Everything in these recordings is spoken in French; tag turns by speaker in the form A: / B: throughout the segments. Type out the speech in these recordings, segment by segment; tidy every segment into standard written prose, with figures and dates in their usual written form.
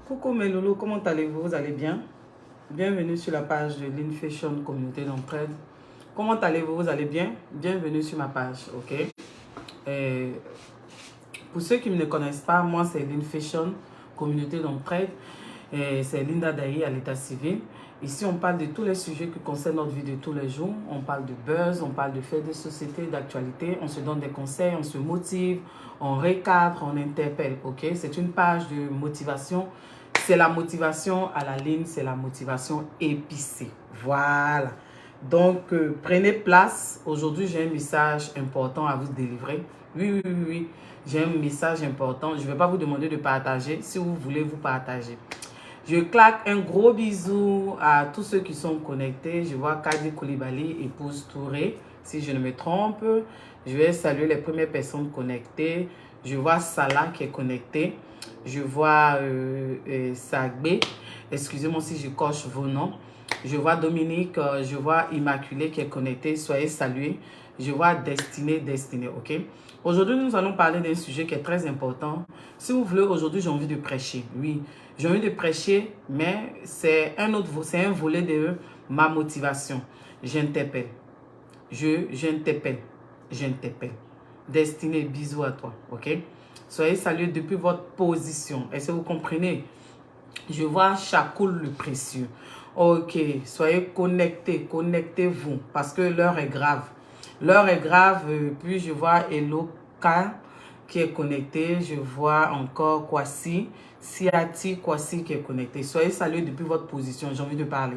A: Coucou mes loulous, comment allez-vous? Vous allez bien? Bienvenue sur la page de l'Infashion Communauté d'entraide. Comment allez-vous? Vous allez bien? Bienvenue sur ma page, ok? Et pour ceux qui ne me connaissent pas, moi c'est l'Infashion Communauté d'entraide. C'est Linda Dahi à l'état civil. Ici, on parle de tous les sujets qui concernent notre vie de tous les jours. On parle de buzz, on parle de faits de société, d'actualité. On se donne des conseils, on se motive, on recadre, on interpelle. Ok, c'est une page de motivation. C'est la motivation à la ligne, c'est la motivation épicée. Voilà. Donc, prenez place. Aujourd'hui, j'ai un message important à vous délivrer. Oui. J'ai un message important. Je ne vais pas vous demander de partager. Si vous voulez, vous partagez. Je claque un gros bisou à tous ceux qui sont connectés. Je vois Kadi Koulibaly, épouse Touré, si je ne me trompe. Je vais saluer les premières personnes connectées. Je vois Salah qui est connecté. Je vois Sagbé. Excusez-moi si je coche vos noms. Je vois Dominique, je vois Immaculée qui est connectée. Soyez salués. Je vois Destinée, ok? Aujourd'hui, nous allons parler d'un sujet qui est très important. Si vous voulez, aujourd'hui, j'ai envie de prêcher. Oui, j'ai envie de prêcher, mais c'est un volet de ma motivation. J'interpelle. J'interpelle. Destinée, bisous à toi, ok? Soyez salués depuis votre position. Est-ce que vous comprenez? Je vois Chakoul le précieux. Ok, soyez connectés, connectez-vous parce que l'heure est grave. L'heure est grave, puis je vois Eloka qui est connecté. Je vois encore Kwasi, Siati Kwasi qui est connecté. Soyez salués depuis votre position, j'ai envie de parler.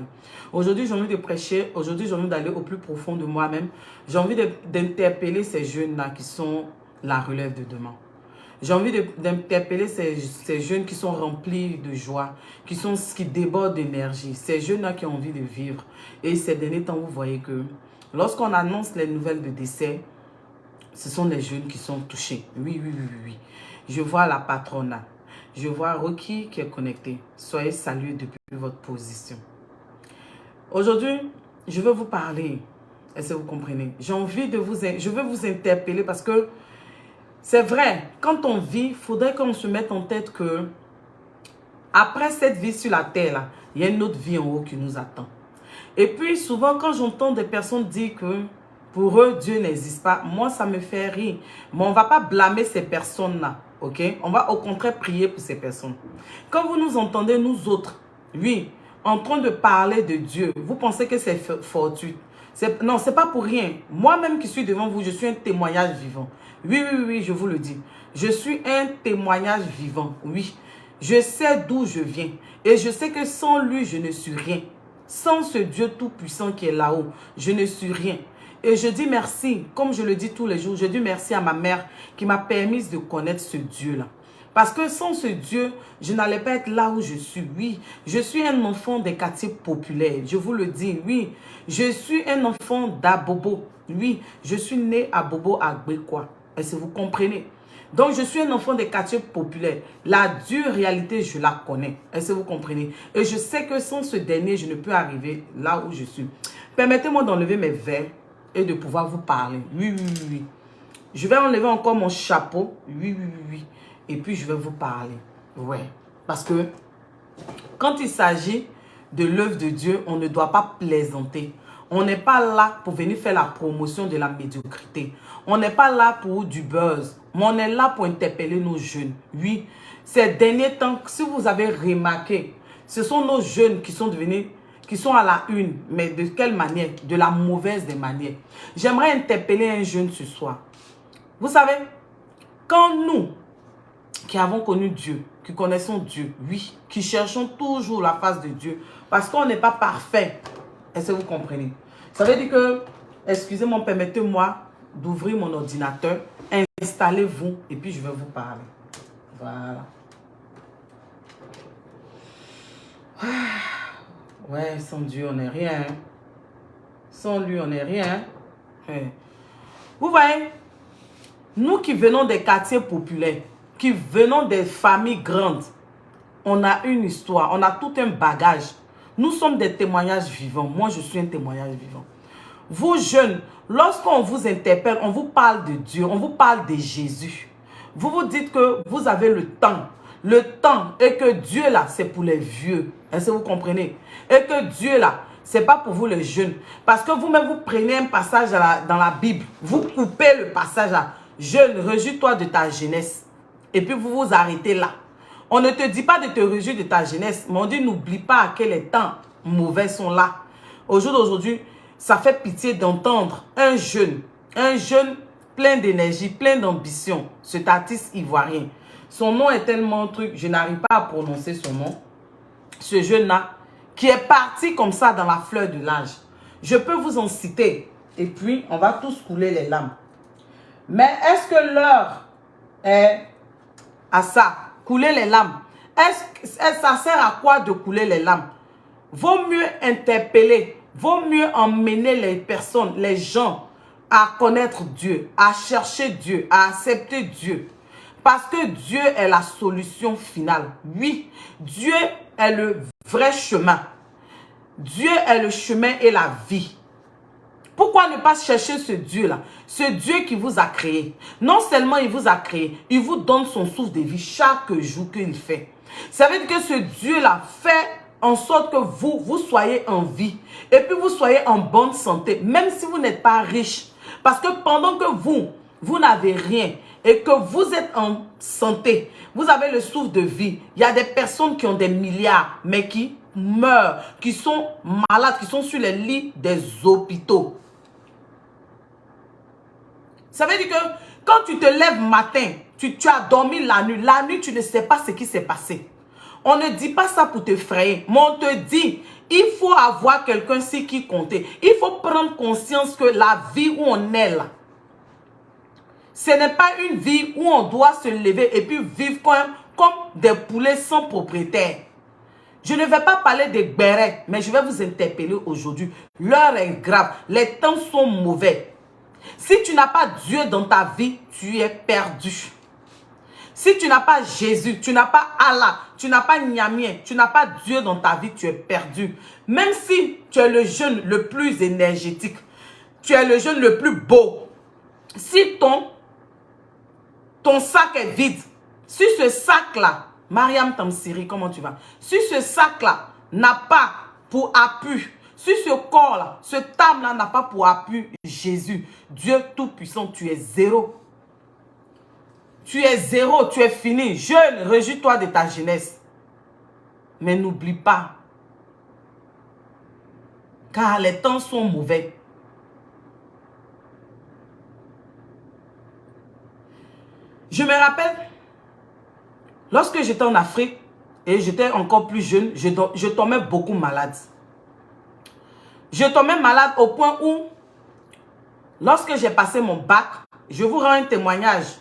A: Aujourd'hui, j'ai envie de prêcher. Aujourd'hui, j'ai envie d'aller au plus profond de moi-même. J'ai envie d'interpeller ces jeunes-là qui sont la relève de demain. J'ai envie d'interpeller ces jeunes qui sont remplis de joie, qui débordent d'énergie. Ces jeunes-là qui ont envie de vivre. Et ces derniers temps, vous voyez que lorsqu'on annonce les nouvelles de décès, ce sont les jeunes qui sont touchés. Oui. Je vois la patronne. Je vois Rocky qui est connecté. Soyez salués depuis votre position. Aujourd'hui, je veux vous parler. Est-ce que vous comprenez? Je veux vous interpeller parce que c'est vrai, quand on vit, il faudrait qu'on se mette en tête que après cette vie sur la terre, là, il y a une autre vie en haut qui nous attend. Et puis souvent, quand j'entends des personnes dire que pour eux, Dieu n'existe pas, moi, ça me fait rire. Mais on ne va pas blâmer ces personnes-là, ok? On va au contraire prier pour ces personnes. Quand vous nous entendez, nous autres, oui, en train de parler de Dieu, vous pensez que c'est fortuit. Non, ce n'est pas pour rien. Moi-même qui suis devant vous, je suis un témoignage vivant. Oui, je vous le dis. Je suis un témoignage vivant, oui. Je sais d'où je viens. Et je sais que sans lui, je ne suis rien. Sans ce Dieu tout-puissant qui est là-haut, je ne suis rien. Et je dis merci, comme je le dis tous les jours, je dis merci à ma mère qui m'a permis de connaître ce Dieu-là. Parce que sans ce Dieu, je n'allais pas être là où je suis. Oui, je suis un enfant des quartiers populaires. Je vous le dis, oui. Je suis un enfant d'Abobo. Oui, je suis né à Bobo à Gbekwa. Est-ce que vous comprenez? Donc, je suis un enfant des quartiers populaires. La dure réalité, je la connais. Est-ce que vous comprenez? Et je sais que sans ce dernier, je ne peux arriver là où je suis. Permettez-moi d'enlever mes verres et de pouvoir vous parler. Oui. Je vais enlever encore mon chapeau. Oui. Et puis, je vais vous parler. Ouais. Parce que quand il s'agit de l'œuvre de Dieu, on ne doit pas plaisanter. On n'est pas là pour venir faire la promotion de la médiocrité. On n'est pas là pour du buzz. Mais on est là pour interpeller nos jeunes. Oui, ces derniers temps, si vous avez remarqué, ce sont nos jeunes qui sont devenus, qui sont à la une. Mais de quelle manière? De la mauvaise des manières. J'aimerais interpeller un jeune ce soir. Vous savez, quand nous, qui avons connu Dieu, qui connaissons Dieu, oui, qui cherchons toujours la face de Dieu, parce qu'on n'est pas parfait. Est-ce que vous comprenez? Ça veut dire que, excusez-moi, permettez-moi d'ouvrir mon ordinateur, installez-vous, et puis je vais vous parler. Voilà. Ouais, sans Dieu, on n'est rien. Sans lui, on n'est rien. Vous voyez, nous qui venons des quartiers populaires, qui venons des familles grandes, on a une histoire, on a tout un bagage. Nous sommes des témoignages vivants. Moi, je suis un témoignage vivant. Vous jeunes, lorsqu'on vous interpelle, on vous parle de Dieu, on vous parle de Jésus. Vous vous dites que vous avez le temps. le temps et que Dieu là, c'est pour les vieux. Est-ce que vous comprenez? Et que Dieu là, c'est pas pour vous les jeunes. Parce que vous-même, vous prenez un passage dans la Bible, vous coupez le passage là. Jeune, réjouis-toi de ta jeunesse. Et puis vous vous arrêtez là. On ne te dit pas de te réjouir de ta jeunesse, mais on dit n'oublie pas que les temps mauvais sont là. Au jour d'aujourd'hui, ça fait pitié d'entendre un jeune plein d'énergie, plein d'ambition, cet artiste ivoirien. Son nom est tellement truc, je n'arrive pas à prononcer son nom. Ce jeune-là, qui est parti comme ça dans la fleur de l'âge. Je peux vous en citer, et puis on va tous couler les larmes. Mais est-ce que l'heure est à ça? Couler les larmes. Ça sert à quoi de couler les larmes? Vaut mieux interpeller, vaut mieux emmener les personnes, les gens à connaître Dieu, à chercher Dieu, à accepter Dieu. Parce que Dieu est la solution finale. Oui, Dieu est le vrai chemin. Dieu est le chemin et la vie. Pourquoi ne pas chercher ce Dieu-là? Ce Dieu qui vous a créé. Non seulement il vous a créé, il vous donne son souffle de vie chaque jour qu'il fait. Ça veut dire que ce Dieu-là fait en sorte que vous soyez en vie. Et puis vous soyez en bonne santé, même si vous n'êtes pas riche. Parce que pendant que vous n'avez rien et que vous êtes en santé, vous avez le souffle de vie. Il y a des personnes qui ont des milliards, mais qui meurent, qui sont malades, qui sont sur les lits des hôpitaux. Ça veut dire que quand tu te lèves matin, tu as dormi la nuit, tu ne sais pas ce qui s'est passé. On ne dit pas ça pour te frayer, mais on te dit, il faut avoir quelqu'un ci qui comptait. Il faut prendre conscience que la vie où on est là, ce n'est pas une vie où on doit se lever et puis vivre comme des poulets sans propriétaire. Je ne vais pas parler des bérets, mais je vais vous interpeller aujourd'hui. L'heure est grave, les temps sont mauvais. Si tu n'as pas Dieu dans ta vie, tu es perdu. Si tu n'as pas Jésus, tu n'as pas Allah, tu n'as pas Nyamien, tu n'as pas Dieu dans ta vie, tu es perdu. Même si tu es le jeune le plus énergétique, tu es le jeune le plus beau, si ton sac est vide, si ce sac-là, Mariam Tamsiri, comment tu vas? Si ce sac-là n'a pas pour appui, si ce corps-là, cette âme-là n'a pas pour appui Jésus, Dieu Tout-Puissant, tu es zéro. Tu es zéro, tu es fini. Jeune, réjouis-toi de ta jeunesse. Mais n'oublie pas, car les temps sont mauvais. Je me rappelle, lorsque j'étais en Afrique, et j'étais encore plus jeune, je tombais beaucoup malade. Je tombais malade au point où, lorsque j'ai passé mon bac, je vous rends un témoignage.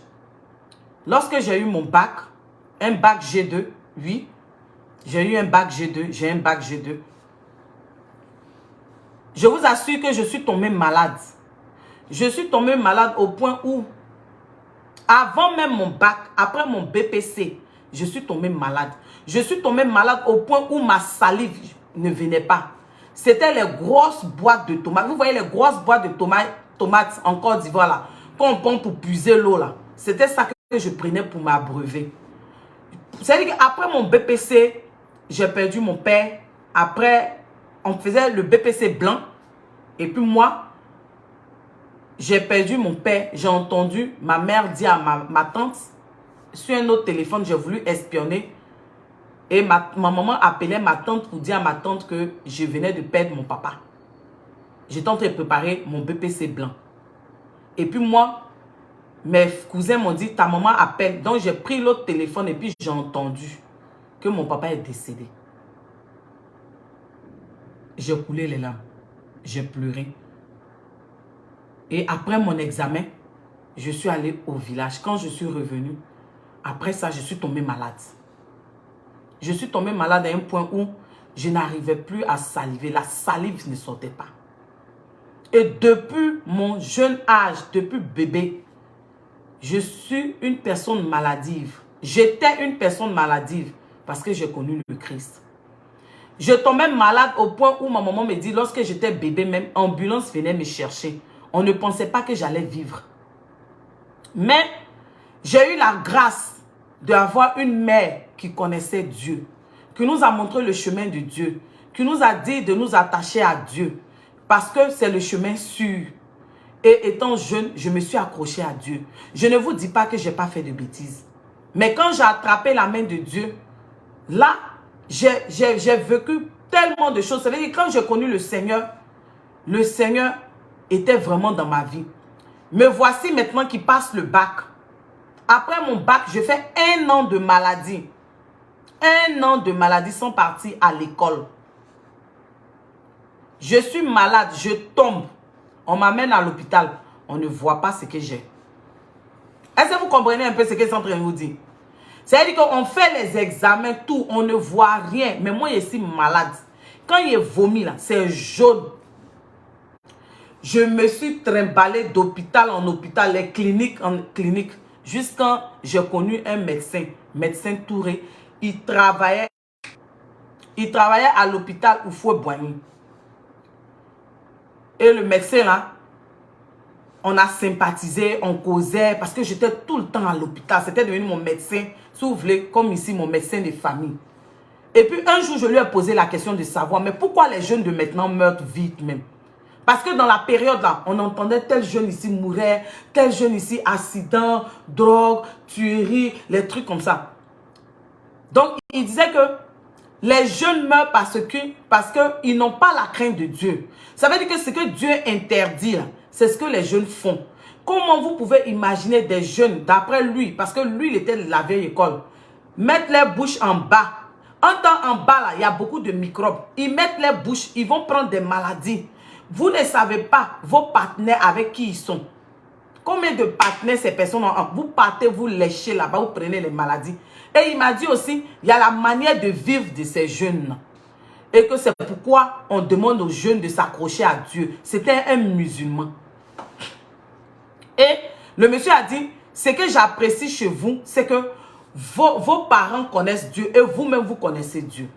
A: Lorsque j'ai eu mon bac, un bac G2, oui, j'ai eu un bac G2, j'ai un bac G2. Je vous assure que je suis tombée malade. Je suis tombée malade au point où, avant même mon bac, après mon BPC, je suis tombée malade. Je suis tombée malade au point où ma salive ne venait pas. C'était les grosses boîtes de tomates. Vous voyez les grosses boîtes de tomates en Côte d'Ivoire là, qu'on prend pour puiser l'eau là. C'était ça que je prenais pour m'abreuver. C'est-à-dire qu'après mon BPC, j'ai perdu mon père. Après, on faisait le BPC blanc. Et puis moi, j'ai perdu mon père. J'ai entendu ma mère dire à ma tante, sur un autre téléphone, j'ai voulu espionner. Et ma maman appelait ma tante pour dire à ma tante que je venais de perdre mon papa. J'étais en train de préparer mon BPC blanc. Et puis moi, mes cousins m'ont dit, ta maman appelle. Donc j'ai pris l'autre téléphone et puis j'ai entendu que mon papa est décédé. J'ai coulé les larmes. J'ai pleuré. Et après mon examen, je suis allée au village. Quand je suis revenue, après ça, je suis tombée malade. Je suis tombée malade à un point où je n'arrivais plus à saliver. La salive ne sortait pas. Et depuis mon jeune âge, depuis bébé, je suis une personne maladive. J'étais une personne maladive parce que j'ai connu le Christ. Je tombais malade au point où ma maman me dit, lorsque j'étais bébé, même ambulance venait me chercher. On ne pensait pas que j'allais vivre. Mais j'ai eu la grâce d'avoir une mère qui connaissait Dieu, qui nous a montré le chemin de Dieu, qui nous a dit de nous attacher à Dieu, parce que c'est le chemin sûr. Et étant jeune, je me suis accrochée à Dieu. Je ne vous dis pas que je n'ai pas fait de bêtises. Mais quand j'ai attrapé la main de Dieu, là, j'ai vécu tellement de choses. Ça veut dire que quand j'ai connu le Seigneur était vraiment dans ma vie. Me voici maintenant qui passe le bac. Après mon bac, je fais 1 an de maladie. 1 an de maladie sans partir à l'école. Je suis malade, je tombe. On m'amène à l'hôpital. On ne voit pas ce que j'ai. Est-ce que vous comprenez un peu ce que c'est en train de vous dire? C'est-à-dire qu'on fait les examens, tout, on ne voit rien. Mais moi, je suis malade. Quand il vomit là, c'est jaune. Je me suis trimballée d'hôpital en hôpital, les cliniques en clinique, jusqu'à j'ai connu un médecin, médecin Touré. Il travaillait à l'hôpital Oufoué-Boigny. Et le médecin là, on a sympathisé, on causait, parce que j'étais tout le temps à l'hôpital. C'était devenu mon médecin, si vous voulez, comme ici, mon médecin de famille. Et puis un jour, je lui ai posé la question de savoir, mais pourquoi les jeunes de maintenant meurent vite même? Parce que dans la période là, on entendait tel jeune ici mourait, tel jeune ici accident, drogue, tuerie, les trucs comme ça. Donc, il disait que les jeunes meurent parce qu'ils n'ont pas la crainte de Dieu. Ça veut dire que ce que Dieu interdit, c'est ce que les jeunes font. Comment vous pouvez imaginer des jeunes, d'après lui, parce que lui, il était de la vieille école, mettre les bouches en bas. En temps en bas, là, il y a beaucoup de microbes. Ils mettent les bouches, ils vont prendre des maladies. Vous ne savez pas vos partenaires avec qui ils sont. Combien de partenaires ces personnes ont? Vous partez, vous léchez là-bas, vous prenez les maladies. Et il m'a dit aussi, il y a la manière de vivre de ces jeunes. Et que c'est pourquoi on demande aux jeunes de s'accrocher à Dieu. C'était un musulman. Et le monsieur a dit, ce que j'apprécie chez vous, c'est que vos parents connaissent Dieu et vous-même vous connaissez Dieu.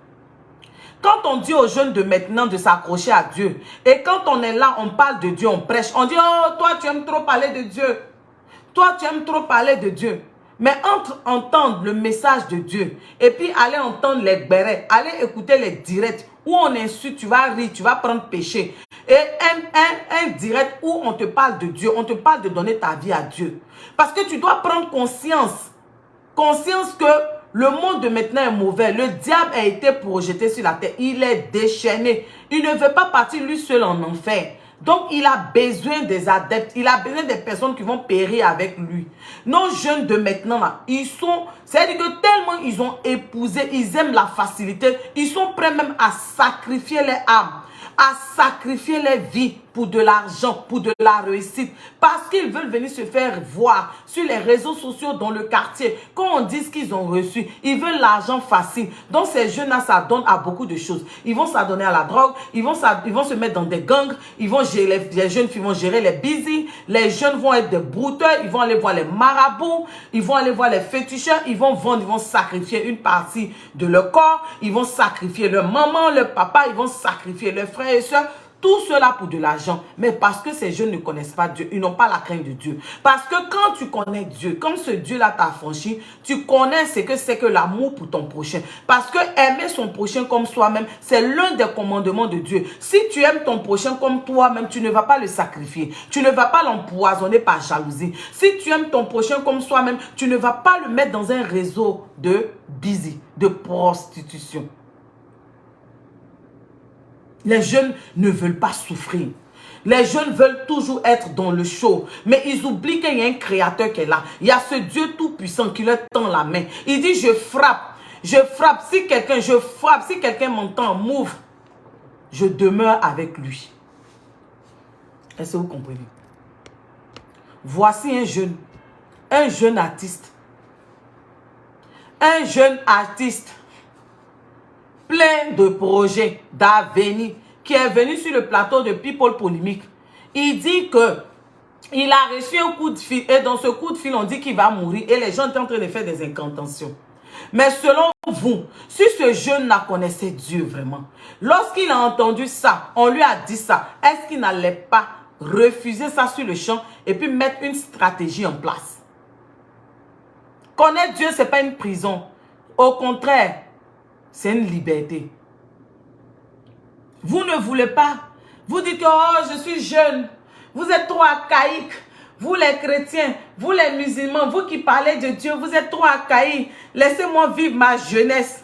A: Quand on dit aux jeunes de maintenant de s'accrocher à Dieu, et quand on est là, on parle de Dieu, on prêche, on dit, oh, toi tu aimes trop parler de Dieu. Toi tu aimes trop parler de Dieu. Mais entre entendre le message de Dieu, et puis aller entendre les bérets, aller écouter les directs, où on insulte, tu vas rire, tu vas prendre péché. Et un direct où on te parle de Dieu, on te parle de donner ta vie à Dieu. Parce que tu dois prendre conscience que le monde de maintenant est mauvais. Le diable a été projeté sur la terre. Il est déchaîné. Il ne veut pas partir lui seul en enfer. Donc, il a besoin des adeptes. Il a besoin des personnes qui vont périr avec lui. Nos jeunes de maintenant, là, ils sont... C'est-à-dire que tellement ils ont épousé, ils aiment la facilité. Ils sont prêts même à sacrifier les âmes, à sacrifier les vies pour de l'argent, pour de la réussite. Parce qu'ils veulent venir se faire voir sur les réseaux sociaux dans le quartier. Quand on dit ce qu'ils ont reçu, ils veulent l'argent facile. Donc ces jeunes-là, ça donne à beaucoup de choses. Ils vont s'adonner à la drogue, ils vont se mettre dans des gangs, ils vont gérer, les jeunes filles vont gérer les busy, les jeunes vont être des brouteurs, ils vont aller voir les marabouts, ils vont aller voir les féticheurs, ils vont vendre, ils vont sacrifier une partie de leur corps, ils vont sacrifier leur maman, leur papa, ils vont sacrifier leurs frères et sœurs. Tout cela pour de l'argent. Mais parce que ces jeunes ne connaissent pas Dieu. Ils n'ont pas la crainte de Dieu. Parce que quand tu connais Dieu, comme ce Dieu-là t'a affranchi, tu connais ce que c'est que l'amour pour ton prochain. Parce que aimer son prochain comme soi-même, c'est l'un des commandements de Dieu. Si tu aimes ton prochain comme toi-même, tu ne vas pas le sacrifier. Tu ne vas pas l'empoisonner par jalousie. Si tu aimes ton prochain comme soi-même, tu ne vas pas le mettre dans un réseau de busy, de prostitution. Les jeunes ne veulent pas souffrir. Les jeunes veulent toujours être dans le show. Mais ils oublient qu'il y a un créateur qui est là. Il y a ce Dieu tout-puissant qui leur tend la main. Il dit, je frappe. Je frappe. Si quelqu'un m'entend, m'ouvre. Je demeure avec lui. Est-ce que vous comprenez? Voici un jeune artiste. Un jeune artiste. Plein de projets, d'avenir, qui est venu sur le plateau de People Polémique. Il dit que il a reçu un coup de fil et dans ce coup de fil, on dit qu'il va mourir et les gens sont en train de faire des incantations. Mais selon vous, si ce jeune-là connaissait Dieu vraiment, lorsqu'il a entendu ça, on lui a dit ça, est-ce qu'il n'allait pas refuser ça sur le champ et puis mettre une stratégie en place? Connaître Dieu, ce n'est pas une prison. Au contraire, c'est une liberté. Vous ne voulez pas. Vous dites que oh, je suis jeune. Vous êtes trop archaïques. Vous les chrétiens, vous les musulmans, vous qui parlez de Dieu, vous êtes trop archaïques. Laissez-moi vivre ma jeunesse.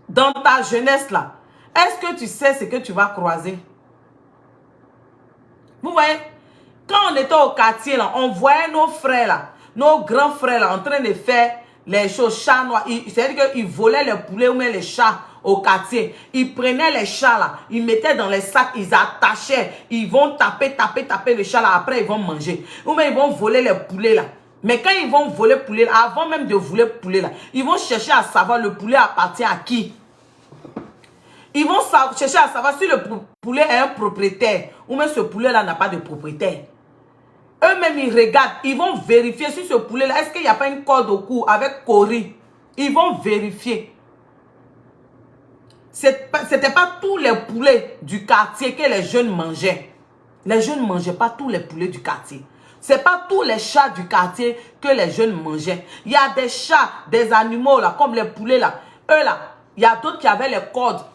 A: Dans ta jeunesse là, est-ce que tu sais ce que tu vas croiser? Vous voyez, quand on était au quartier là, on voyait nos frères là, nos grands frères là, en train de faire les choses, chats noirs. C'est-à-dire qu'ils volaient les poulets ou même les chats au quartier. Ils prenaient les chats là, ils mettaient dans les sacs, ils attachaient. Ils vont taper le chat là, après ils vont manger. Ou même ils vont voler les poulets là. Mais quand ils vont voler le poulet, là, avant même de voler le poulet là, ils vont chercher à savoir le poulet appartient à qui. Ils vont chercher à savoir si le poulet est un propriétaire ou même ce poulet là n'a pas de propriétaire. Eux-mêmes, ils regardent, ils vont vérifier si ce poulet-là, est-ce qu'il n'y a pas une corde au cou avec Cori? Ils vont vérifier. Ce n'était pas tous les poulets du quartier que les jeunes mangeaient. Les jeunes ne mangeaient pas tous les poulets du quartier. Ce n'est pas tous les chats du quartier que les jeunes mangeaient. Il y a des chats, des animaux, là, comme les poulets, là. Eux, là, il y a d'autres qui avaient les cordes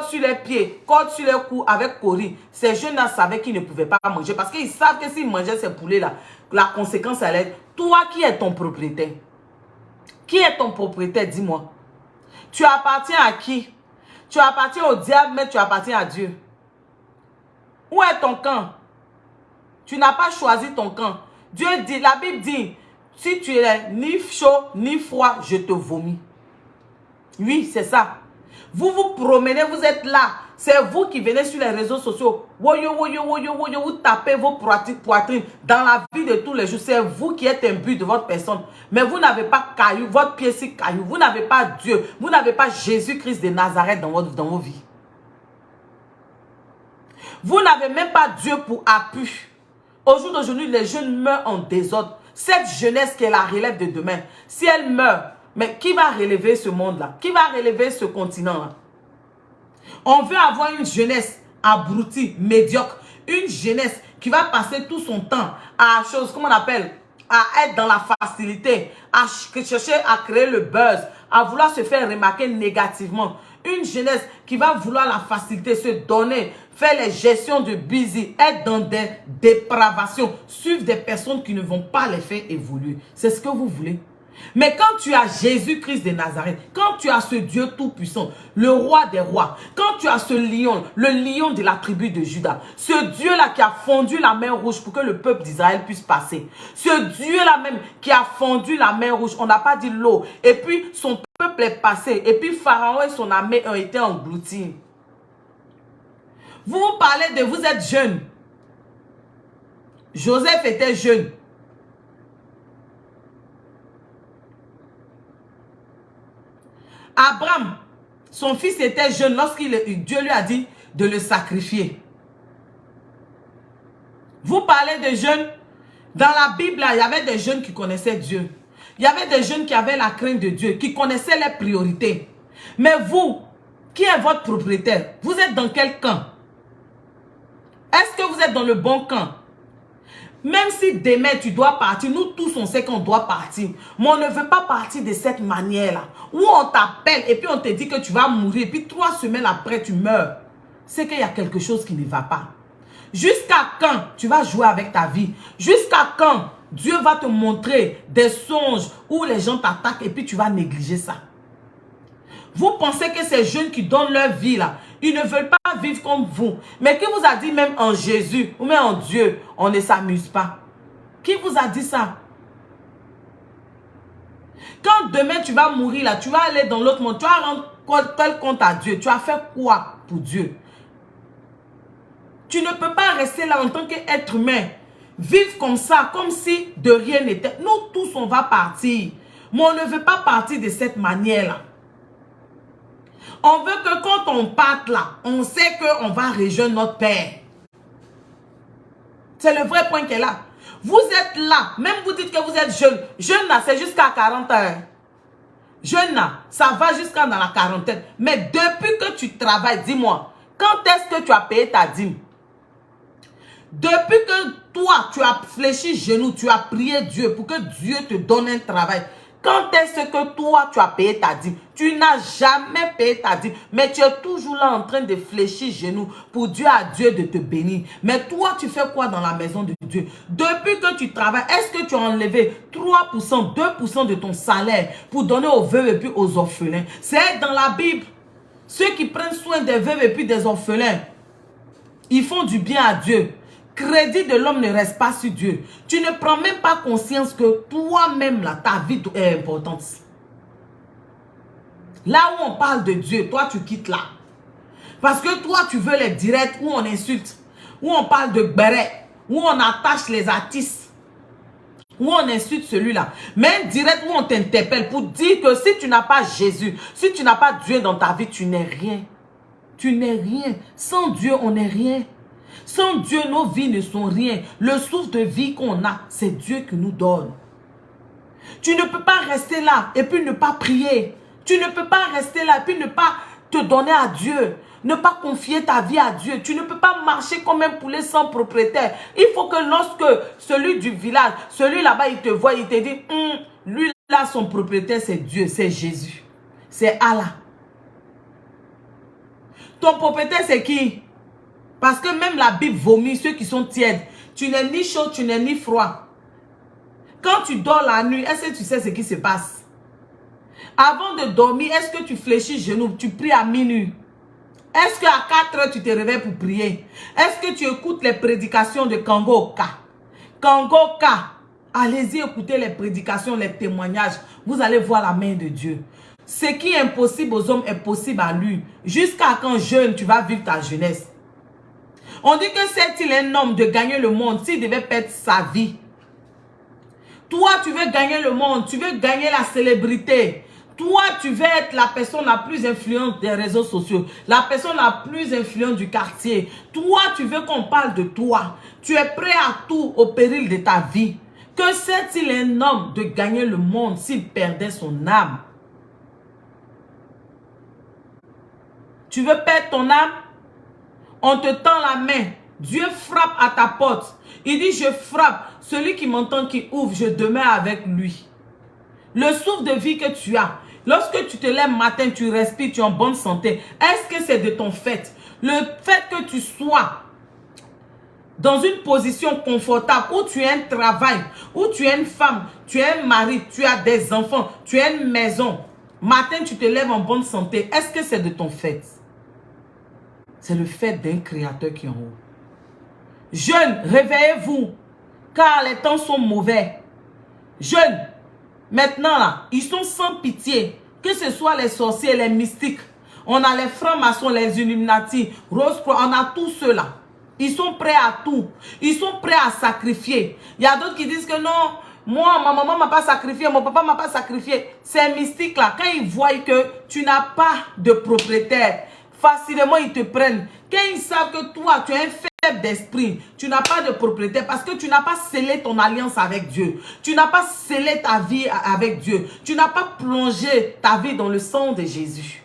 A: sur les pieds, cordes sur les coups avec Cori. Ces jeunes-là savaient qu'ils ne pouvaient pas manger parce qu'ils savent que s'ils mangeaient ces poulets-là, la conséquence, elle est, toi qui es ton propriétaire? Qui est ton propriétaire, dis-moi? Tu appartiens à qui? Tu appartiens au diable, mais tu appartiens à Dieu. Où est ton camp? Tu n'as pas choisi ton camp. Dieu dit, la Bible dit, si tu es ni chaud ni froid, je te vomis. Oui, c'est ça. Vous vous promenez, vous êtes là. C'est vous qui venez sur les réseaux sociaux. Woyo, woyo, woyo, woyo, vous tapez vos poitrines dans la vie de tous les jours. C'est vous qui êtes imbu de votre personne. Mais vous n'avez pas caillou, votre pied c'est caillou. Vous n'avez pas Dieu. Vous n'avez pas Jésus-Christ de Nazareth dans vos vies. Vous n'avez même pas Dieu pour appui. Au jour d'aujourd'hui, les jeunes meurent en désordre. Cette jeunesse qui est la relève de demain, si elle meurt, mais qui va relever ce monde-là? Qui va relever ce continent-là? On veut avoir une jeunesse abrutie, médiocre. Une jeunesse qui va passer tout son temps à chose, comment on appelle, à être dans la facilité, à chercher à créer le buzz, à vouloir se faire remarquer négativement. Une jeunesse qui va vouloir la facilité, se donner, faire les gestions de busy, être dans des dépravations, suivre des personnes qui ne vont pas les faire évoluer. C'est ce que vous voulez. Mais quand tu as Jésus-Christ de Nazareth, quand tu as ce Dieu tout-puissant, le roi des rois, quand tu as ce lion, le lion de la tribu de Juda, ce Dieu-là qui a fondu la mer rouge pour que le peuple d'Israël puisse passer, ce Dieu-là même qui a fondu la mer rouge, on n'a pas dit l'eau, et puis son peuple est passé, et puis Pharaon et son armée ont été engloutis. Vous vous parlez de vous êtes jeune. Joseph était jeune. Abraham, son fils était jeune lorsque Dieu lui a dit de le sacrifier. Vous parlez de jeunes. Dans la Bible, il y avait des jeunes qui connaissaient Dieu. Il y avait des jeunes qui avaient la crainte de Dieu, qui connaissaient les priorités. Mais vous, qui est votre propriétaire? Vous êtes dans quel camp? Est-ce que vous êtes dans le bon camp? Même si demain tu dois partir, nous tous on sait qu'on doit partir. Mais on ne veut pas partir de cette manière-là. Où on t'appelle et puis on te dit que tu vas mourir. Et puis 3 semaines après tu meurs. C'est qu'il y a quelque chose qui ne va pas. Jusqu'à quand tu vas jouer avec ta vie? Jusqu'à quand Dieu va te montrer des songes où les gens t'attaquent et puis tu vas négliger ça? Vous pensez que ces jeunes qui donnent leur vie là, ils ne veulent pas vivre comme vous. Mais qui vous a dit même en Jésus ou même en Dieu, on ne s'amuse pas? Qui vous a dit ça? Quand demain tu vas mourir là, tu vas aller dans l'autre monde, tu vas rendre tel compte à Dieu. Tu as fait quoi pour Dieu? Tu ne peux pas rester là en tant qu'être humain. Vivre comme ça, comme si de rien n'était. Nous tous on va partir. Mais on ne veut pas partir de cette manière-là. On veut que quand on parte là, on sait qu'on va rejoindre notre Père. C'est le vrai point qui est là. Vous êtes là, même vous dites que vous êtes jeune. Jeune là, c'est jusqu'à 40 ans. Jeune là, ça va jusqu'à dans la quarantaine. Mais depuis que tu travailles, dis-moi, quand est-ce que tu as payé ta dîme? Depuis que toi, tu as fléchi genou, tu as prié Dieu pour que Dieu te donne un travail. Quand est-ce que toi, tu as payé ta dîme? Tu n'as jamais payé ta dîme, mais tu es toujours là en train de fléchir genoux pour Dieu à Dieu de te bénir. Mais toi, tu fais quoi dans la maison de Dieu? Depuis que tu travailles, est-ce que tu as enlevé 3%, 2% de ton salaire pour donner aux veuves et puis aux orphelins? C'est dans la Bible. Ceux qui prennent soin des veuves et puis des orphelins, ils font du bien à Dieu. Crédit de l'homme ne reste pas sur Dieu. Tu ne prends même pas conscience que toi-même, là, ta vie est importante. Là où on parle de Dieu, toi, tu quittes là. Parce que toi, tu veux les directs où on insulte, où on parle de béret, où on attache les artistes, où on insulte celui-là. Mais direct où on t'interpelle pour dire que si tu n'as pas Jésus, si tu n'as pas Dieu dans ta vie, tu n'es rien. Tu n'es rien. Sans Dieu, on n'est rien. Sans Dieu, nos vies ne sont rien. Le souffle de vie qu'on a, c'est Dieu qui nous donne. Tu ne peux pas rester là et puis ne pas prier. Tu ne peux pas rester là et puis ne pas te donner à Dieu. Ne pas confier ta vie à Dieu. Tu ne peux pas marcher comme un poulet sans propriétaire. Il faut que lorsque celui du village, celui là-bas, il te voit, il te dit, lui là, son propriétaire, c'est Dieu, c'est Jésus. C'est Allah. Ton propriétaire, c'est qui? Parce que même la Bible vomit ceux qui sont tièdes. Tu n'es ni chaud, tu n'es ni froid. Quand tu dors la nuit, est-ce que tu sais ce qui se passe? Avant de dormir, est-ce que tu fléchis genoux, tu pries à minuit? Est-ce qu'à 4 heures, tu te réveilles pour prier? Est-ce que tu écoutes les prédications de Kangoka? Kangoka, allez-y écouter les prédications, les témoignages. Vous allez voir la main de Dieu. Ce qui est impossible aux hommes est possible à lui. Jusqu'à quand jeune, tu vas vivre ta jeunesse. On dit que c'est-il un homme de gagner le monde s'il devait perdre sa vie? Toi, tu veux gagner le monde, tu veux gagner la célébrité. Toi, tu veux être la personne la plus influente des réseaux sociaux, la personne la plus influente du quartier. Toi, tu veux qu'on parle de toi. Tu es prêt à tout au péril de ta vie. Que c'est-il un homme de gagner le monde s'il perdait son âme? Tu veux perdre ton âme? On te tend la main. Dieu frappe à ta porte. Il dit, je frappe. Celui qui m'entend, qui ouvre, je demeure avec lui. Le souffle de vie que tu as, lorsque tu te lèves matin, tu respires, tu es en bonne santé. Est-ce que c'est de ton fait? Le fait que tu sois dans une position confortable, où tu as un travail, où tu es une femme, tu es un mari, tu as des enfants, tu as une maison. Matin, tu te lèves en bonne santé. Est-ce que c'est de ton fait? C'est le fait d'un créateur qui est en haut. Jeunes, réveillez-vous, car les temps sont mauvais. Jeunes, maintenant là, ils sont sans pitié. Que ce soit les sorciers, les mystiques. On a les francs-maçons, les Illuminati, Rose-Croix, on a tous ceux-là. Ils sont prêts à tout. Ils sont prêts à sacrifier. Il y a d'autres qui disent que non, moi, ma maman m'a pas sacrifié, mon papa m'a pas sacrifié. Ces mystiques-là, quand ils voient que tu n'as pas de propriétaire, facilement ils te prennent. Quand ils savent que toi, tu es un faible d'esprit, tu n'as pas de propriétaire parce que tu n'as pas scellé ton alliance avec Dieu. Tu n'as pas scellé ta vie avec Dieu. Tu n'as pas plongé ta vie dans le sang de Jésus.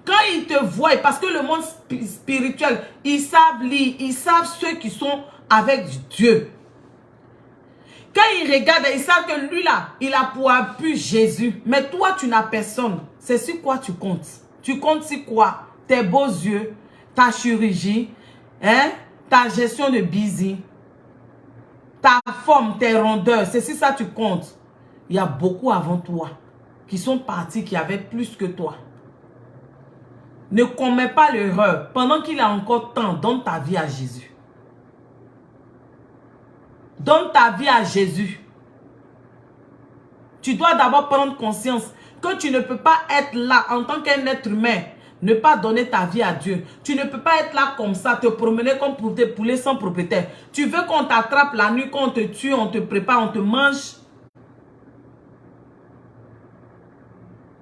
A: Quand ils te voient, parce que le monde spirituel, ils savent lire, ils savent ceux qui sont avec Dieu. Quand ils regardent, ils savent que lui là, il a pour appui Jésus. Mais toi, tu n'as personne. C'est sur quoi tu comptes? Tu comptes sur quoi? Tes beaux yeux, ta chirurgie, hein? Ta gestion de busy, ta forme, tes rondeurs. C'est sur ça que tu comptes. Il y a beaucoup avant toi qui sont partis, qui avaient plus que toi. Ne commets pas l'erreur. Pendant qu'il a encore temps, donne ta vie à Jésus. Donne ta vie à Jésus. Tu dois d'abord prendre conscience que tu ne peux pas être là en tant qu'un être humain, ne pas donner ta vie à Dieu. Tu ne peux pas être là comme ça, te promener comme pour des poulets sans propriétaire. Tu veux qu'on t'attrape la nuit, qu'on te tue, on te prépare, on te mange.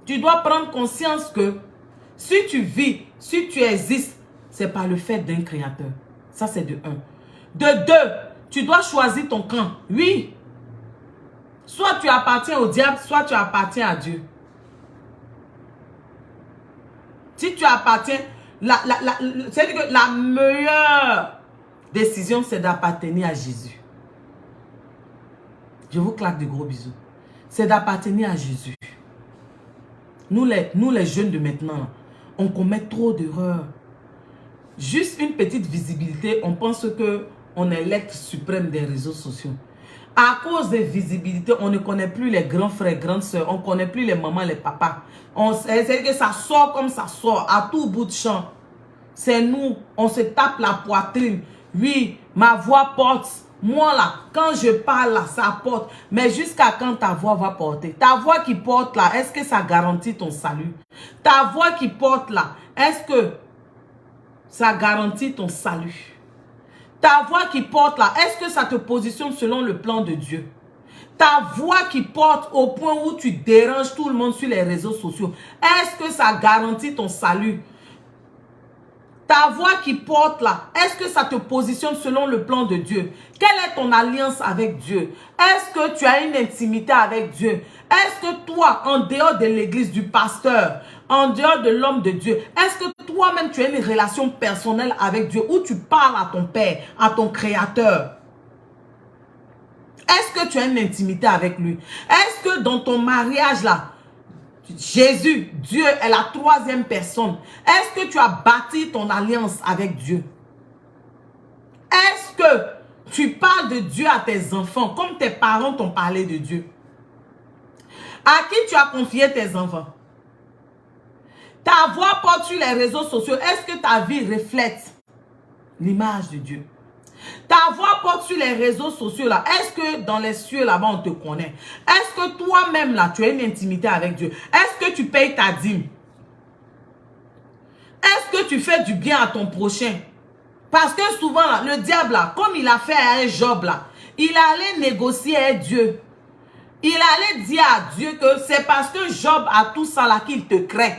A: Tu dois prendre conscience que si tu vis, si tu existes, c'est par le fait d'un créateur. Ça, c'est de 1. De 2, tu dois choisir ton camp. Oui. Soit tu appartiens au diable, soit tu appartiens à Dieu. Si tu appartiens, c'est-à-dire que la meilleure décision, c'est d'appartenir à Jésus. Je vous claque de gros bisous. c'est d'appartenir à Jésus. Nous les jeunes de maintenant, on commet trop d'erreurs. Juste une petite visibilité, on pense qu'on est l'être suprême des réseaux sociaux. À cause des visibilités, on ne connaît plus les grands frères, grandes soeurs, on ne connaît plus les mamans, les papas. C'est que ça sort comme ça sort, à tout bout de champ. C'est nous, on se tape la poitrine. Oui, ma voix porte. Moi là, quand je parle là, ça porte. Mais jusqu'à quand ta voix va porter? Ta voix qui porte là, est-ce que ça garantit ton salut? Ta voix qui porte là, est-ce que ça garantit ton salut? Ta voix qui porte là, est-ce que ça te positionne selon le plan de Dieu? Ta voix qui porte au point où tu déranges tout le monde sur les réseaux sociaux, est-ce que ça garantit ton salut? Ta voix qui porte là, est-ce que ça te positionne selon le plan de Dieu? Quelle est ton alliance avec Dieu? Est-ce que tu as une intimité avec Dieu? Est-ce que toi, en dehors de l'église, du pasteur, en dehors de l'homme de Dieu, est-ce que toi-même tu as une relation personnelle avec Dieu où tu parles à ton Père, à ton Créateur? Est-ce que tu as une intimité avec lui? Est-ce que dans ton mariage là, Jésus, Dieu est la troisième personne. Est-ce que tu as bâti ton alliance avec Dieu? Est-ce que tu parles de Dieu à tes enfants comme tes parents t'ont parlé de Dieu? À qui tu as confié tes enfants? Ta voix porte sur les réseaux sociaux. Est-ce que ta vie reflète l'image de Dieu? Ta voix porte sur les réseaux sociaux là. Est-ce que dans les cieux là-bas on te connaît? Est-ce que toi-même là tu as une intimité avec Dieu? Est-ce que tu payes ta dîme? Est-ce que tu fais du bien à ton prochain? Parce que souvent là, le diable là, comme il a fait à Job là, il allait négocier avec Dieu. Il allait dire à Dieu que c'est parce que Job a tout ça là qu'il te craint.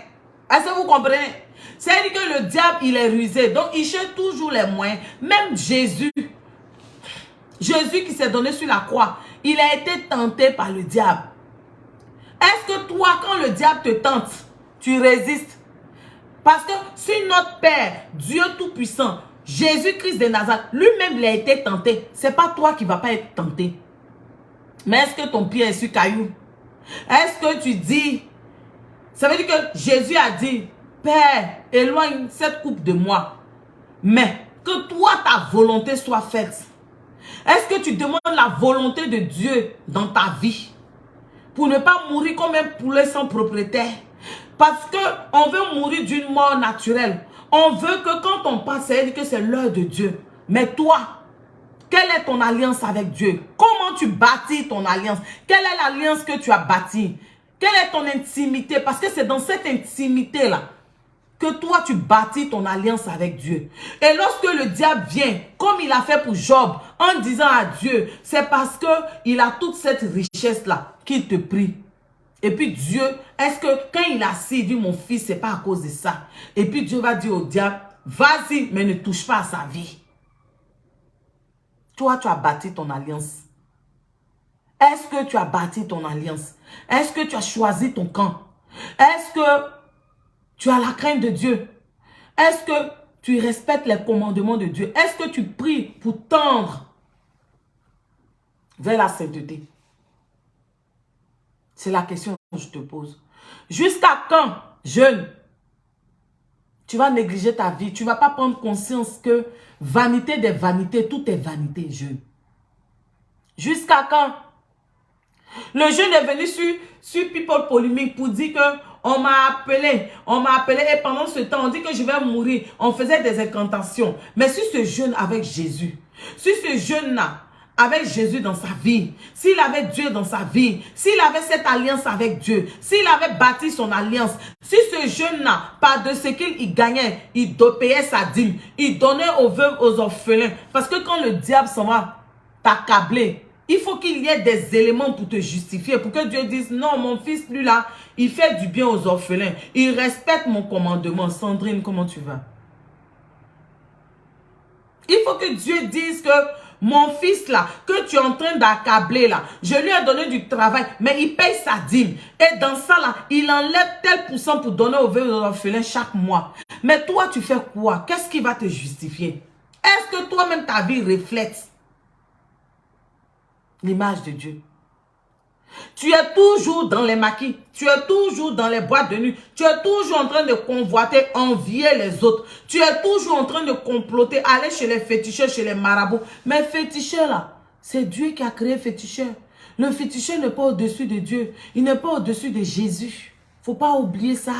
A: Est-ce que vous comprenez? C'est-à-dire que le diable, il est rusé. Donc, il cherche toujours les moyens. Même Jésus qui s'est donné sur la croix, il a été tenté par le diable. Est-ce que toi, quand le diable te tente, tu résistes? Parce que si notre Père, Dieu Tout-Puissant, Jésus-Christ de Nazareth, lui-même, il a été tenté. Ce n'est pas toi qui ne vas pas être tenté. Mais est-ce que ton pied est sur caillou? Est-ce que tu dis... Ça veut dire que Jésus a dit, Père, éloigne cette coupe de moi. Mais que toi, ta volonté soit faite. Est-ce que tu demandes la volonté de Dieu dans ta vie? Pour ne pas mourir comme un poulet sans propriétaire. Parce qu'on veut mourir d'une mort naturelle. On veut que quand on passe, ça veut dire que c'est l'heure de Dieu. Mais toi, quelle est ton alliance avec Dieu? Comment tu bâtis ton alliance? Quelle est l'alliance que tu as bâtie? Quelle est ton intimité? Parce que c'est dans cette intimité-là que toi, tu bâtis ton alliance avec Dieu. Et lorsque le diable vient, comme il a fait pour Job, en disant à Dieu, c'est parce qu'il a toute cette richesse-là qu'il te prie. Et puis Dieu, est-ce que quand il a assis, il dit, mon fils, c'est pas à cause de ça. Et puis Dieu va dire au diable, vas-y, mais ne touche pas à sa vie. Toi, tu as bâti ton alliance. Est-ce que tu as bâti ton alliance? Est-ce que tu as choisi ton camp? Est-ce que tu as la crainte de Dieu? Est-ce que tu respectes les commandements de Dieu? Est-ce que tu pries pour tendre vers la sainteté? C'est la question que je te pose. Jusqu'à quand, jeune, tu vas négliger ta vie? Tu ne vas pas prendre conscience que vanité des vanités, tout est vanité, jeune. Jusqu'à quand? Le jeune est venu sur People Polémique pour dire que on m'a appelé et pendant ce temps, on dit que je vais mourir. On faisait des incantations. Mais si ce jeune avec Jésus, si ce jeune-là avec Jésus dans sa vie, s'il avait Dieu dans sa vie, s'il avait cette alliance avec Dieu, s'il avait bâti son alliance, si ce jeune-là, par de ce qu'il gagnait, il payait sa dîme, il donnait aux veuves, aux orphelins. Parce que quand le diable s'en va t'accabler, il faut qu'il y ait des éléments pour te justifier, pour que Dieu dise, non, mon fils, lui là, il fait du bien aux orphelins. Il respecte mon commandement. Sandrine, comment tu vas? Il faut que Dieu dise que mon fils là, que tu es en train d'accabler là, je lui ai donné du travail, mais il paye sa dîme. Et dans ça là, il enlève tel pourcent pour donner aux veuves et aux orphelins chaque mois. Mais toi, tu fais quoi? Qu'est-ce qui va te justifier? Est-ce que toi-même ta vie reflète l'image de Dieu? Tu es toujours dans les maquis. Tu es toujours dans les boîtes de nuit. Tu es toujours en train de convoiter, envier les autres. Tu es toujours en train de comploter, aller chez les féticheurs, chez les marabouts. Mais féticheurs là, c'est Dieu qui a créé féticheur. Le féticheur n'est pas au-dessus de Dieu. Il n'est pas au-dessus de Jésus. Il ne faut pas oublier ça.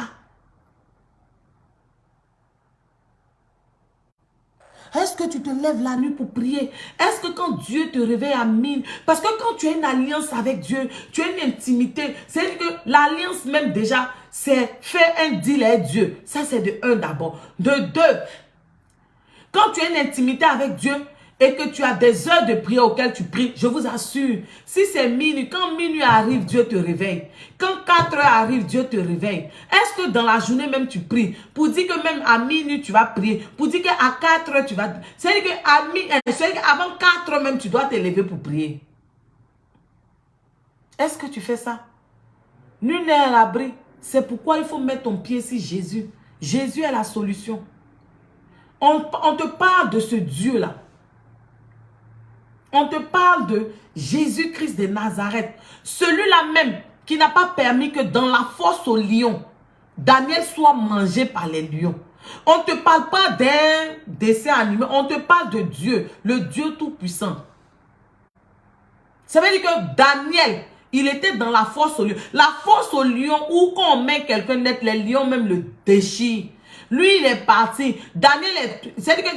A: Est-ce que tu te lèves la nuit pour prier? Est-ce que quand Dieu te réveille à mine? Parce que quand tu as une alliance avec Dieu, tu as une intimité. C'est-à-dire que l'alliance même déjà, c'est faire un deal avec Dieu. Ça, c'est de un d'abord. De deux, quand tu as une intimité avec Dieu et que tu as des heures de prière auxquelles tu pries, je vous assure, si c'est minuit, quand minuit arrive, Dieu te réveille. Quand 4 heures arrivent, Dieu te réveille. Est-ce que dans la journée même tu pries? Pour dire que même à minuit tu vas prier. Pour dire qu'à 4 heures tu vas... C'est-à-dire qu'avant 4 heures même tu dois te lever pour prier. Est-ce que tu fais ça? Nul n'est à l'abri. C'est pourquoi il faut mettre ton pied sur Jésus. Jésus est la solution. On te parle de ce Dieu-là. On te parle de Jésus-Christ de Nazareth. Celui-là même qui n'a pas permis que dans la fosse aux lions, Daniel soit mangé par les lions. On ne te parle pas d'un dessin animé. On te parle de Dieu, le Dieu tout-puissant. Ça veut dire que Daniel, il était dans la fosse aux lions. La fosse aux lions où quand on met quelqu'un net, les lions même le déchirent. Lui, il est parti. Daniel, c'est-à-dire que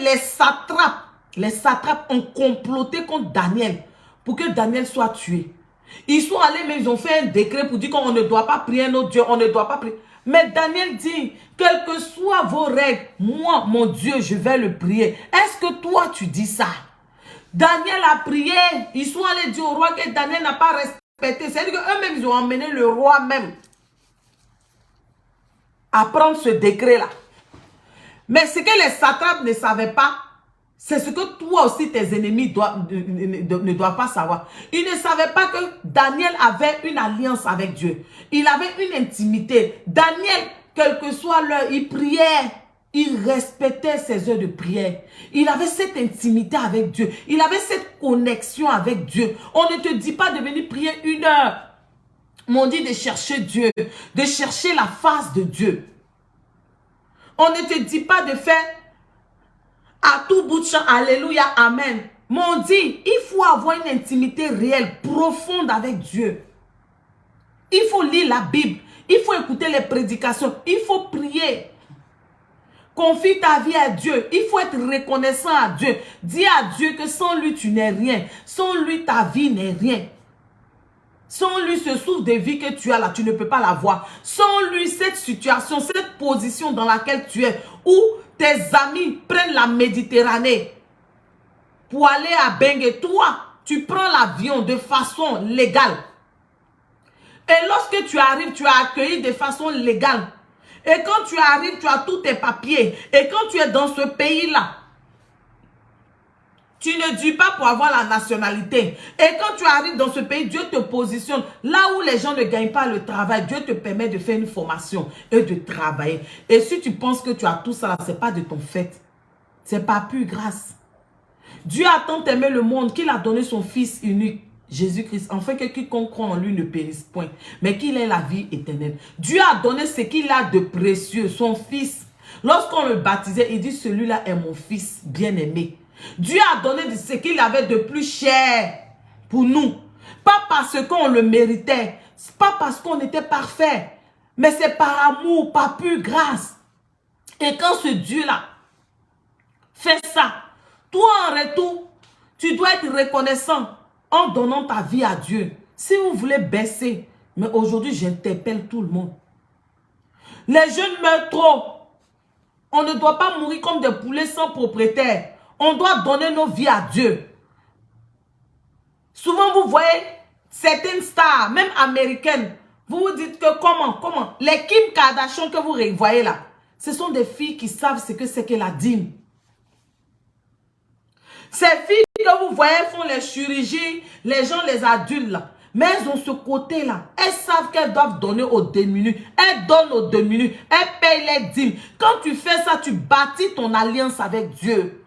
A: les satrapes ont comploté contre Daniel pour que Daniel soit tué. Ils sont allés, mais ils ont fait un décret pour dire qu'on ne doit pas prier un autre Dieu, on ne doit pas prier. Mais Daniel dit, quelles que soient vos règles, moi, mon Dieu, je vais le prier. Est-ce que toi, tu dis ça? Daniel a prié. Ils sont allés dire au roi que Daniel n'a pas respecté. C'est-à-dire qu'eux-mêmes, ils ont emmené le roi même à prendre ce décret-là. Mais ce que les satrapes ne savaient pas, c'est ce que toi aussi, tes ennemis ne doivent pas savoir. Ils ne savaient pas que Daniel avait une alliance avec Dieu. Il avait une intimité. Daniel, quelle que soit l'heure, il priait. Il respectait ses heures de prière. Il avait cette intimité avec Dieu. Il avait cette connexion avec Dieu. On ne te dit pas de venir prier 1 heure. Mais on dit de chercher Dieu, de chercher la face de Dieu. On ne te dit pas de faire à tout bout de champ, alléluia, amen. Mais on dit, il faut avoir une intimité réelle, profonde avec Dieu. Il faut lire la Bible. Il faut écouter les prédications. Il faut prier. Confie ta vie à Dieu. Il faut être reconnaissant à Dieu. Dis à Dieu que sans lui, tu n'es rien. Sans lui, ta vie n'est rien. Sans lui, ce souffle de vie que tu as là, tu ne peux pas l'avoir. Sans lui, cette situation, cette position dans laquelle tu es, où tes amis prennent la Méditerranée pour aller à Bengue, toi, tu prends l'avion de façon légale. Et lorsque tu arrives, tu es accueilli de façon légale. Et quand tu arrives, tu as tous tes papiers. Et quand tu es dans ce pays-là, tu ne dis pas pour avoir la nationalité. Et quand tu arrives dans ce pays, Dieu te positionne. Là où les gens ne gagnent pas le travail, Dieu te permet de faire une formation et de travailler. Et si tu penses que tu as tout ça, ce n'est pas de ton fait. Ce n'est pas pure grâce. Dieu a tant aimé le monde qu'il a donné son Fils unique, Jésus-Christ, afin que quiconque croit en lui ne périsse point, mais qu'il ait la vie éternelle. Dieu a donné ce qu'il a de précieux, son Fils. Lorsqu'on le baptisait, il dit, celui-là est mon Fils bien-aimé. Dieu a donné ce qu'il avait de plus cher pour nous. Pas parce qu'on le méritait, pas parce qu'on était parfait, mais c'est par amour, par pure grâce. Et quand ce Dieu-là fait ça, toi en retour, tu dois être reconnaissant en donnant ta vie à Dieu. Si vous voulez baisser, mais aujourd'hui j'interpelle tout le monde. Les jeunes meurent trop. On ne doit pas mourir comme des poulets sans propriétaire. On doit donner nos vies à Dieu. Souvent, vous voyez certaines stars, même américaines, vous vous dites que comment les Kim Kardashian que vous voyez là, ce sont des filles qui savent ce que c'est que la dîme. Ces filles que vous voyez font les chirurgies, les gens les adultes là. Mais elles ont ce côté-là. Elles savent qu'elles doivent donner aux démunis. Elles donnent aux démunis. Elles payent les dîmes. Quand tu fais ça, tu bâtis ton alliance avec Dieu.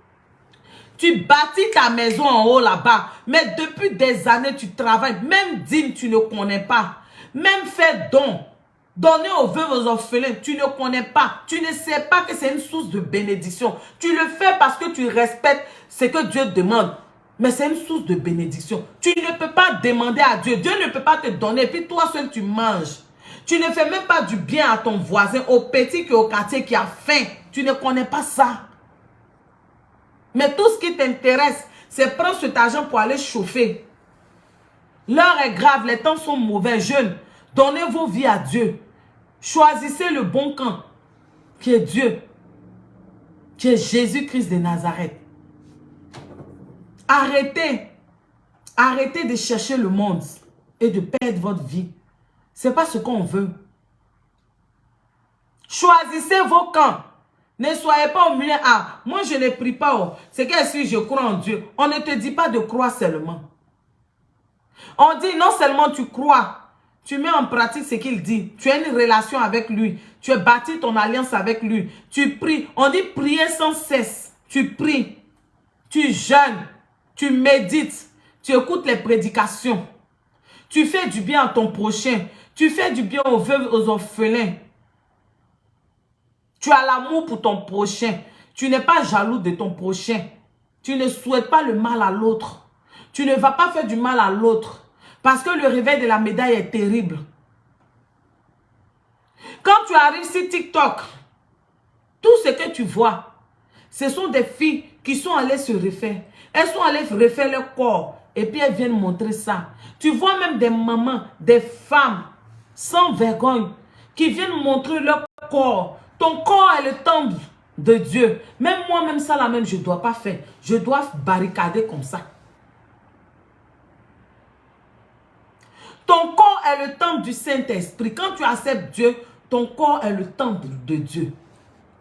A: Tu bâtis ta maison en haut là-bas. Mais depuis des années, tu travailles. Même dîme, tu ne connais pas. Même faire don. Donner aux veuves, aux orphelins, tu ne connais pas. Tu ne sais pas que c'est une source de bénédiction. Tu le fais parce que tu respectes ce que Dieu demande. Mais c'est une source de bénédiction. Tu ne peux pas demander à Dieu. Dieu ne peut pas te donner. Et puis toi seul, tu manges. Tu ne fais même pas du bien à ton voisin, au petit qui est au quartier qui a faim. Tu ne connais pas ça. Mais tout ce qui t'intéresse, c'est prendre cet argent pour aller chauffer. L'heure est grave, les temps sont mauvais, jeunes. Donnez vos vies à Dieu. Choisissez le bon camp, qui est Dieu, qui est Jésus-Christ de Nazareth. Arrêtez de chercher le monde et de perdre votre vie. Ce n'est pas ce qu'on veut. Choisissez vos camps. Ne soyez pas au milieu. Ah, moi je ne prie pas. Oh. C'est que si je crois en Dieu, on ne te dit pas de croire seulement. On dit non seulement tu crois, tu mets en pratique ce qu'il dit. Tu as une relation avec lui. Tu as bâti ton alliance avec lui. Tu pries. On dit prier sans cesse. Tu pries. Tu jeûnes. Tu médites. Tu écoutes les prédications. Tu fais du bien à ton prochain. Tu fais du bien aux veuves, aux orphelins. Tu as l'amour pour ton prochain. Tu n'es pas jaloux de ton prochain. Tu ne souhaites pas le mal à l'autre. Tu ne vas pas faire du mal à l'autre. Parce que le réveil de la médaille est terrible. Quand tu arrives sur TikTok, tout ce que tu vois, ce sont des filles qui sont allées se refaire. Elles sont allées refaire leur corps. Et puis elles viennent montrer ça. Tu vois même des mamans, des femmes sans vergogne qui viennent montrer leur corps. Ton corps est le temple de Dieu. Même moi, même ça, la même, je ne dois pas faire. Je dois barricader comme ça. Ton corps est le temple du Saint-Esprit. Quand tu acceptes Dieu, ton corps est le temple de Dieu.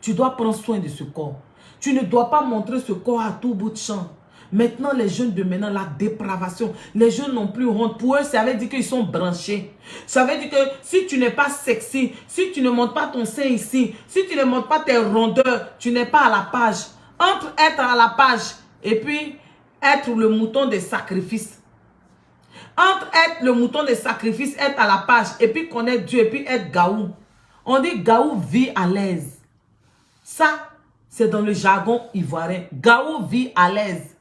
A: Tu dois prendre soin de ce corps. Tu ne dois pas montrer ce corps à tout bout de champ. Maintenant, les jeunes de maintenant, la dépravation, les jeunes n'ont plus honte. Pour eux, ça veut dire qu'ils sont branchés. Ça veut dire que si tu n'es pas sexy, si tu ne montes pas ton sein ici, si tu ne montes pas tes rondeurs, tu n'es pas à la page. Entre être à la page et puis être le mouton des sacrifices. Entre être le mouton des sacrifices, être à la page et puis connaître Dieu et puis être gaou. On dit gaou vit à l'aise. Ça, c'est dans le jargon ivoirien. Gaou vit à l'aise.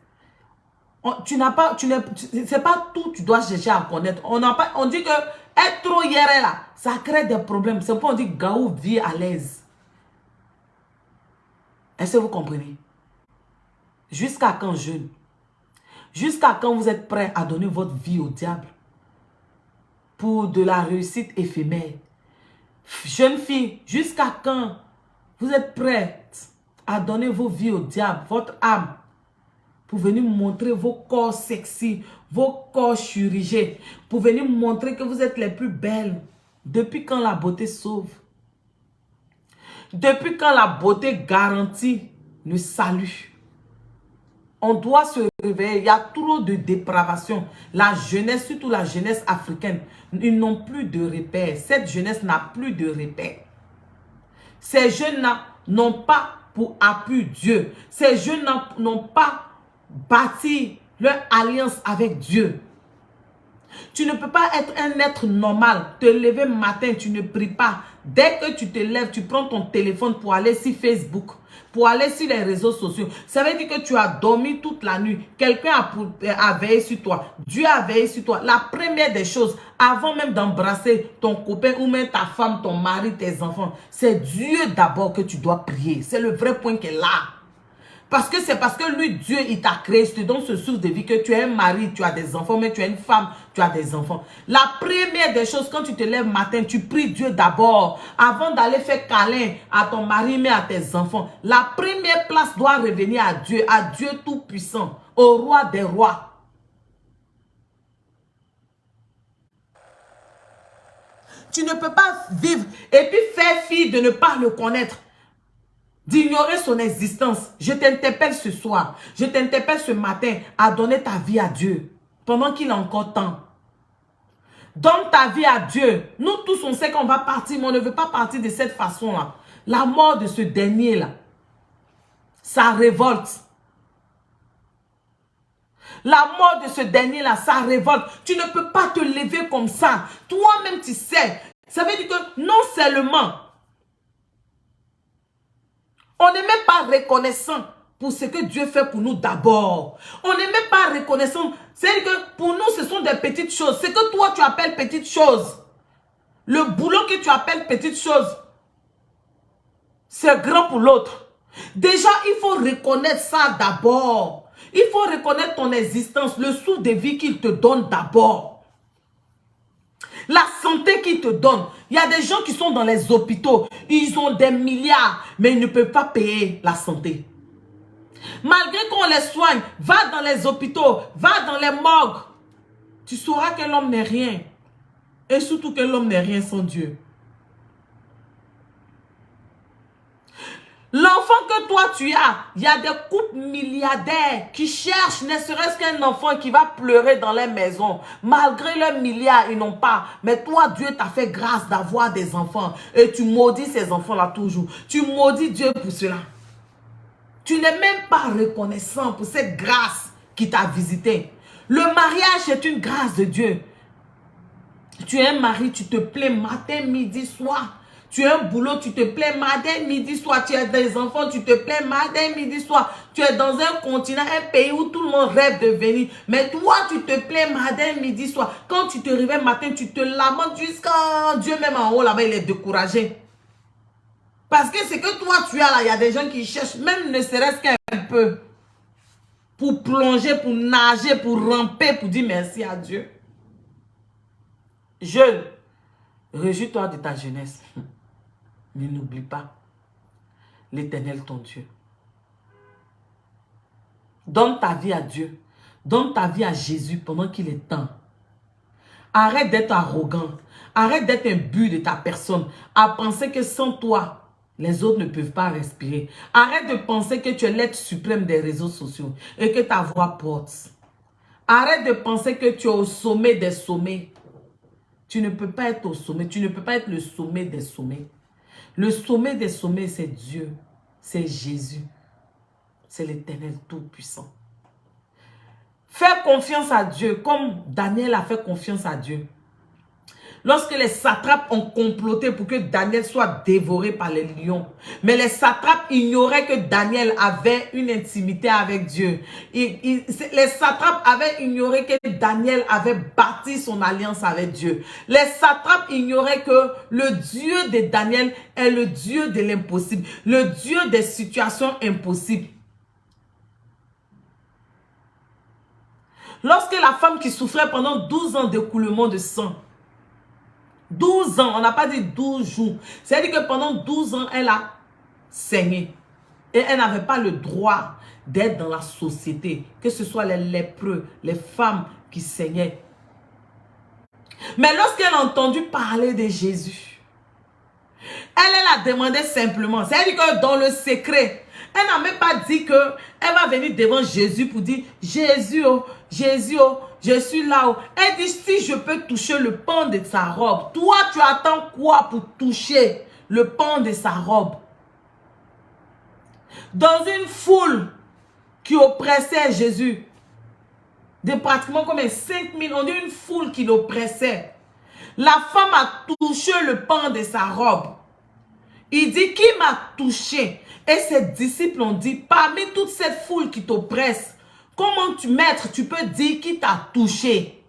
A: C'est pas tout tu dois chercher à connaître. On dit que être trop hier là, ça crée des problèmes. C'est pourquoi on dit gaou vit à l'aise. Est-ce que vous comprenez? Jusqu'à quand, jeune? Jusqu'à quand vous êtes prêts à donner votre vie au diable pour de la réussite éphémère? Jeune fille, jusqu'à quand vous êtes prêtes à donner vos vies au diable, votre âme, pour venir montrer vos corps sexy, vos corps chirurgés, pour venir montrer que vous êtes les plus belles? Depuis quand la beauté sauve? Depuis quand la beauté garantit le salut? On doit se réveiller. Il y a trop de dépravation. La jeunesse, surtout la jeunesse africaine, ils n'ont plus de repères. Cette jeunesse n'a plus de repères. Ces jeunes-là n'ont pas pour appui Dieu. Ces jeunes n'ont pas bâti leur alliance avec Dieu. Tu ne peux pas être un être normal, te lever matin, tu ne pries pas. Dès que tu te lèves, tu prends ton téléphone pour aller sur Facebook, pour aller sur les réseaux sociaux. Ça veut dire que tu as dormi toute la nuit. Quelqu'un a veillé sur toi. Dieu a veillé sur toi. La première des choses, avant même d'embrasser ton copain ou même ta femme, ton mari, tes enfants, c'est Dieu d'abord que tu dois prier. C'est le vrai point qui est là. Parce que c'est parce que lui, Dieu, il t'a créé, il te donne ce source de vie que tu es un mari, tu as des enfants, mais tu es une femme, tu as des enfants. La première des choses, quand tu te lèves matin, tu pries Dieu d'abord, avant d'aller faire câlin à ton mari, mais à tes enfants. La première place doit revenir à Dieu tout-puissant, au roi des rois. Tu ne peux pas vivre et puis faire fi de ne pas le connaître. D'ignorer son existence. Je t'interpelle ce soir. Je t'interpelle ce matin à donner ta vie à Dieu. Pendant qu'il a encore temps. Donne ta vie à Dieu. Nous tous, on sait qu'on va partir, mais on ne veut pas partir de cette façon-là. La mort de ce dernier-là, ça révolte. La mort de ce dernier-là, ça révolte. Tu ne peux pas te lever comme ça. Toi-même, tu sais. Ça veut dire que non seulement, on n'est même pas reconnaissant pour ce que Dieu fait pour nous d'abord. On n'est même pas reconnaissant. C'est-à-dire que pour nous, ce sont des petites choses. Ce que toi, tu appelles petites choses. Le boulot que tu appelles petite chose, c'est grand pour l'autre. Déjà, il faut reconnaître ça d'abord. Il faut reconnaître ton existence, le souffle de vie qu'il te donne d'abord. La santé qu'il te donne. Il y a des gens qui sont dans les hôpitaux. Ils ont des milliards, mais ils ne peuvent pas payer la santé. Malgré qu'on les soigne, va dans les hôpitaux, va dans les morgues. Tu sauras que l'homme n'est rien. Et surtout que l'homme n'est rien sans Dieu. L'enfant que toi tu as, il y a des couples milliardaires qui cherchent ne serait-ce qu'un enfant qui va pleurer dans les maisons. Malgré leurs milliards, ils n'ont pas. Mais toi, Dieu t'a fait grâce d'avoir des enfants. Et tu maudis ces enfants-là toujours. Tu maudis Dieu pour cela. Tu n'es même pas reconnaissant pour cette grâce qui t'a visité. Le mariage est une grâce de Dieu. Tu es un mari, tu te plais matin, midi, soir. Tu as un boulot, tu te plais matin, midi, soir. Tu as des enfants, tu te plais matin, midi, soir. Tu es dans un continent, un pays où tout le monde rêve de venir. Mais toi, tu te plais matin, midi, soir. Quand tu te réveilles matin, tu te lamentes jusqu'à Dieu même en haut, là-bas, il est découragé. Parce que ce que toi, tu as là, il y a des gens qui cherchent, même ne serait-ce qu'un peu, pour plonger, pour nager, pour ramper, pour dire merci à Dieu. Jeune, réjouis-toi de ta jeunesse. Mais n'oublie pas l'Éternel ton Dieu. Donne ta vie à Dieu. Donne ta vie à Jésus pendant qu'il est temps. Arrête d'être arrogant. Arrête d'être un but de ta personne. À penser que sans toi, les autres ne peuvent pas respirer. Arrête de penser que tu es l'être suprême des réseaux sociaux et que ta voix porte. Arrête de penser que tu es au sommet des sommets. Tu ne peux pas être au sommet. Tu ne peux pas être le sommet des sommets. Le sommet des sommets, c'est Dieu. C'est Jésus. C'est l'Éternel Tout-Puissant. Fais confiance à Dieu comme Daniel a fait confiance à Dieu. Lorsque les satrapes ont comploté pour que Daniel soit dévoré par les lions. Mais les satrapes ignoraient que Daniel avait une intimité avec Dieu. Les satrapes avaient ignoré que Daniel avait bâti son alliance avec Dieu. Les satrapes ignoraient que le Dieu de Daniel est le Dieu de l'impossible. Le Dieu des situations impossibles. Lorsque la femme qui souffrait pendant 12 ans d'écoulement de sang, 12 ans, on n'a pas dit 12 jours. C'est-à-dire que pendant 12 ans, elle a saigné. Et elle n'avait pas le droit d'être dans la société. Que ce soit les lépreux, les femmes qui saignaient. Mais lorsqu'elle a entendu parler de Jésus, elle a demandé simplement. C'est-à-dire que dans le secret, elle n'a même pas dit qu'elle va venir devant Jésus pour dire, Jésus, oh, Jésus, oh, je suis là. Elle dit, si je peux toucher le pan de sa robe, toi, tu attends quoi pour toucher le pan de sa robe? Dans une foule qui oppressait Jésus, de pratiquement comme 5000, on dit une foule qui l'oppressait. La femme a touché le pan de sa robe. Il dit, qui m'a touché? Et ses disciples ont dit, parmi toute cette foule qui t'oppresse, comment maître, tu peux dire qui t'a touché?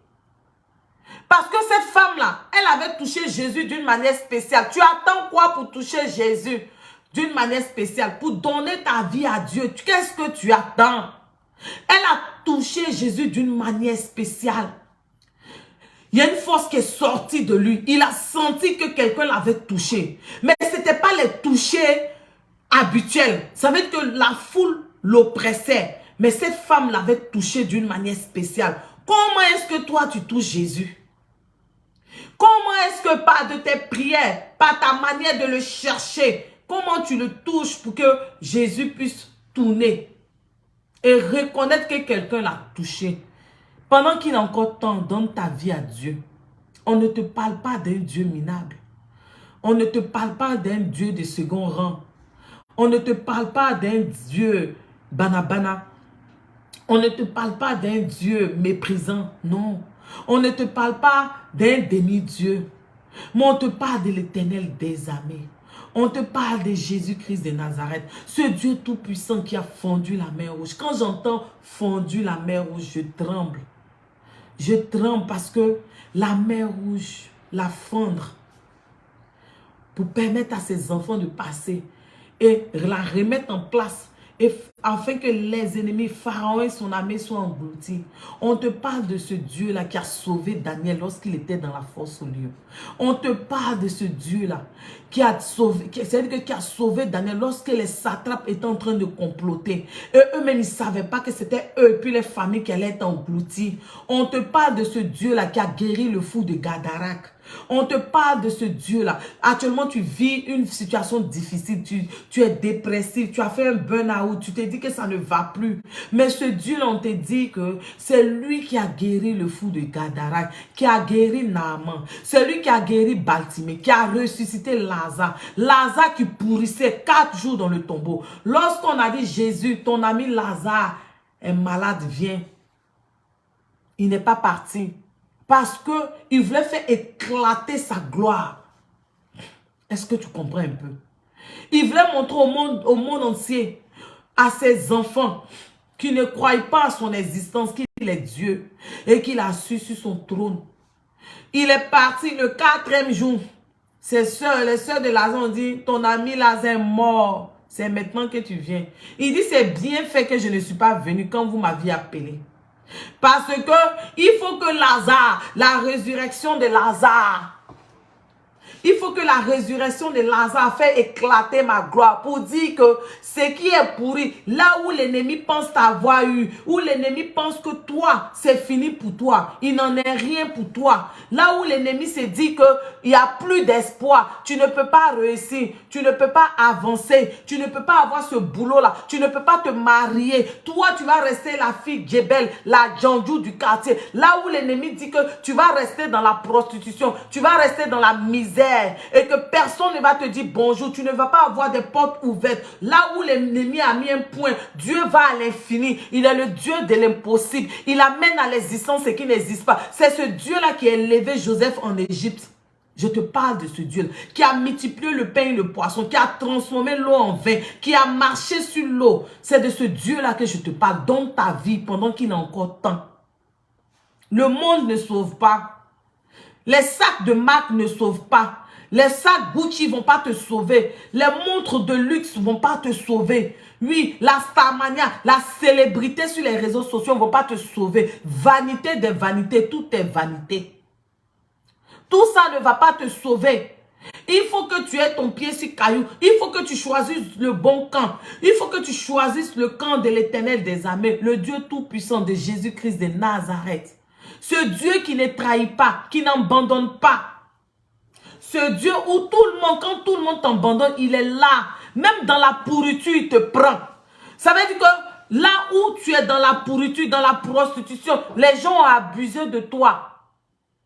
A: Parce que cette femme-là, elle avait touché Jésus d'une manière spéciale. Tu attends quoi pour toucher Jésus d'une manière spéciale? Pour donner ta vie à Dieu. Qu'est-ce que tu attends? Elle a touché Jésus d'une manière spéciale. Il y a une force qui est sortie de lui. Il a senti que quelqu'un l'avait touché. Mais ce n'était pas les touchés habituels. Ça veut dire que la foule l'oppressait. Mais cette femme l'avait touché d'une manière spéciale. Comment est-ce que toi tu touches Jésus? Comment est-ce que par de tes prières, par ta manière de le chercher, comment tu le touches pour que Jésus puisse tourner et reconnaître que quelqu'un l'a touché? Pendant qu'il a encore temps, donne ta vie à Dieu. On ne te parle pas d'un Dieu minable. On ne te parle pas d'un Dieu de second rang. On ne te parle pas d'un Dieu banabana. On ne te parle pas d'un Dieu méprisant, non. On ne te parle pas d'un demi-dieu, mais on te parle de l'Éternel des armées. On te parle de Jésus-Christ de Nazareth, ce Dieu tout-puissant qui a fondu la mer rouge. Quand j'entends fondu la mer rouge, je tremble. Je tremble parce que la mer rouge, la fendre, pour permettre à ses enfants de passer et la remettre en place, et afin que les ennemis, Pharaon et son armée soient engloutis. On te parle de ce Dieu-là qui a sauvé Daniel lorsqu'il était dans la fosse au lion. On te parle de ce Dieu-là qui a sauvé, c'est-à-dire qui a sauvé Daniel lorsque les satrapes étaient en train de comploter. Et eux-mêmes, ils ne savaient pas que c'était eux et puis les familles qui allaient être englouties. On te parle de ce Dieu-là qui a guéri le fou de Gadarac. On te parle de ce Dieu-là. Actuellement, tu vis une situation difficile. Tu es dépressif. Tu as fait un burn-out. Tu t'es dit que ça ne va plus. Mais ce Dieu-là, on te dit que c'est lui qui a guéri le fou de Gadarac, qui a guéri Naaman. C'est lui qui a guéri Baltimée, qui a ressuscité Lazare. Lazare qui pourrissait 4 jours dans le tombeau. Lorsqu'on a dit Jésus, ton ami Lazare est malade, viens. Il n'est pas parti. Parce qu'il voulait faire éclater sa gloire. Est-ce que tu comprends un peu? Il voulait montrer au monde entier, à ses enfants, qui ne croient pas à son existence, qu'il est Dieu et qu'il a assis sur son trône. Il est parti le 4e jour. Les sœurs de Lazare ont dit, ton ami Lazare est mort. C'est maintenant que tu viens. Il dit, c'est bien fait que je ne suis pas venu quand vous m'aviez appelé. Parce que il faut que Lazare, la résurrection de Lazare, il faut que la résurrection de Lazare fait éclater ma gloire pour dire que ce qui est pourri, là où l'ennemi pense t'avoir eu, où l'ennemi pense que toi, c'est fini pour toi, il n'en est rien pour toi. Là où l'ennemi se dit qu'il n'y a plus d'espoir, tu ne peux pas réussir, tu ne peux pas avancer, tu ne peux pas avoir ce boulot-là, tu ne peux pas te marier. Toi, tu vas rester la fille Djebel, la Djandjou du quartier. Là où l'ennemi dit que tu vas rester dans la prostitution, tu vas rester dans la misère, et que personne ne va te dire bonjour, tu ne vas pas avoir des portes ouvertes. Là où l'ennemi a mis un point, Dieu va à l'infini. Il est le Dieu de l'impossible. Il amène à l'existence ce qui n'existe pas. C'est ce Dieu-là qui a élevé Joseph en Égypte. Je te parle de ce Dieu qui a multiplié le pain et le poisson, qui a transformé l'eau en vin, qui a marché sur l'eau. C'est de ce Dieu-là que je te parle dans ta vie pendant qu'il a encore temps. Le monde ne sauve pas. Les sacs de marque ne sauvent pas. Les sacs Gucci ne vont pas te sauver. Les montres de luxe ne vont pas te sauver. Oui, la starmania, la célébrité sur les réseaux sociaux ne vont pas te sauver. Vanité des vanités, tout est vanité. Tout ça ne va pas te sauver. Il faut que tu aies ton pied sur caillou. Il faut que tu choisisses le bon camp. Il faut que tu choisisses le camp de l'Éternel des armées, le Dieu tout-puissant de Jésus-Christ de Nazareth. Ce Dieu qui ne trahit pas, qui n'abandonne pas. Ce Dieu où tout le monde, quand tout le monde t'abandonne, il est là. Même dans la pourriture, il te prend. Ça veut dire que là où tu es dans la pourriture, dans la prostitution, les gens ont abusé de toi.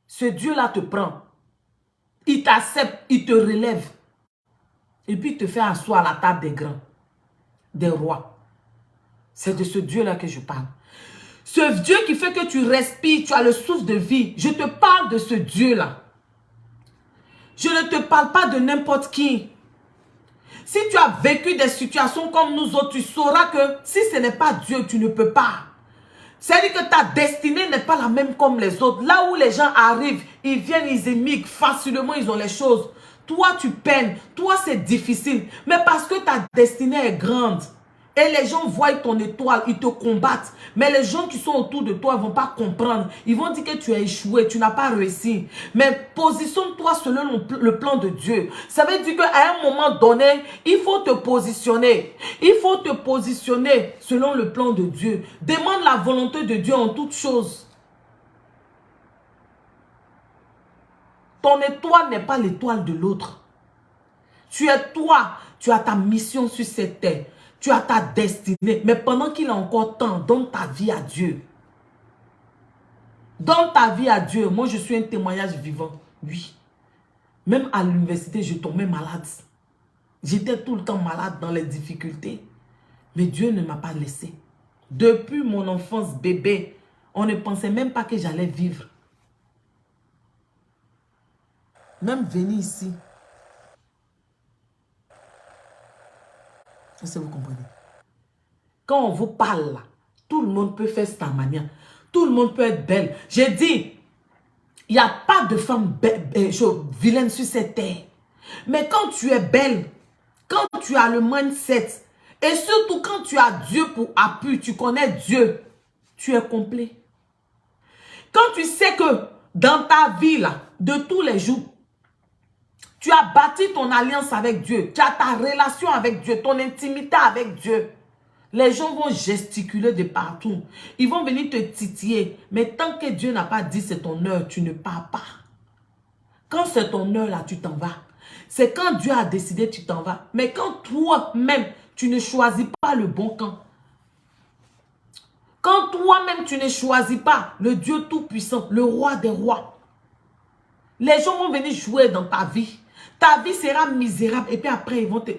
A: Ce Dieu-là te prend. Il t'accepte, il te relève. Et puis il te fait asseoir à la table des grands, des rois. C'est de ce Dieu-là que je parle. Ce Dieu qui fait que tu respires, tu as le souffle de vie. Je te parle de ce Dieu-là. Je ne te parle pas de n'importe qui. Si tu as vécu des situations comme nous autres, tu sauras que si ce n'est pas Dieu, tu ne peux pas. C'est-à-dire que ta destinée n'est pas la même comme les autres. Là où les gens arrivent, ils viennent, ils émigrent facilement, ils ont les choses. Toi, tu peines. Toi, c'est difficile. Mais parce que ta destinée est grande. Et les gens voient ton étoile, ils te combattent. Mais les gens qui sont autour de toi ne vont pas comprendre. Ils vont dire que tu as échoué, tu n'as pas réussi. Mais positionne-toi selon le plan de Dieu. Ça veut dire qu'à un moment donné, il faut te positionner. Il faut te positionner selon le plan de Dieu. Demande la volonté de Dieu en toutes choses. Ton étoile n'est pas l'étoile de l'autre. Tu es toi, tu as ta mission sur cette terre. Tu as ta destinée, mais pendant qu'il a encore temps, donne ta vie à Dieu. Donne ta vie à Dieu. Moi, je suis un témoignage vivant. Oui. Même à l'université, je tombais malade. J'étais tout le temps malade dans les difficultés. Mais Dieu ne m'a pas laissé. Depuis mon enfance, bébé, on ne pensait même pas que j'allais vivre. Même venir ici. Est-ce que vous comprenez? Quand on vous parle, là, tout le monde peut faire sa manière. Tout le monde peut être belle. J'ai dit, il n'y a pas de femme vilaine sur cette terre. Mais quand tu es belle, quand tu as le mindset, et surtout quand tu as Dieu pour appui, tu connais Dieu, tu es complet. Quand tu sais que dans ta vie, là, de tous les jours, tu as bâti ton alliance avec Dieu, tu as ta relation avec Dieu, ton intimité avec Dieu, les gens vont gesticuler de partout. Ils vont venir te titiller. Mais tant que Dieu n'a pas dit c'est ton heure, tu ne pars pas. Quand c'est ton heure là, tu t'en vas. C'est quand Dieu a décidé, tu t'en vas. Mais quand toi-même, tu ne choisis pas le bon camp. Quand toi-même, tu ne choisis pas le Dieu tout-puissant, le roi des rois. Les gens vont venir jouer dans ta vie. Ta vie sera misérable. Et puis après, ils vont te...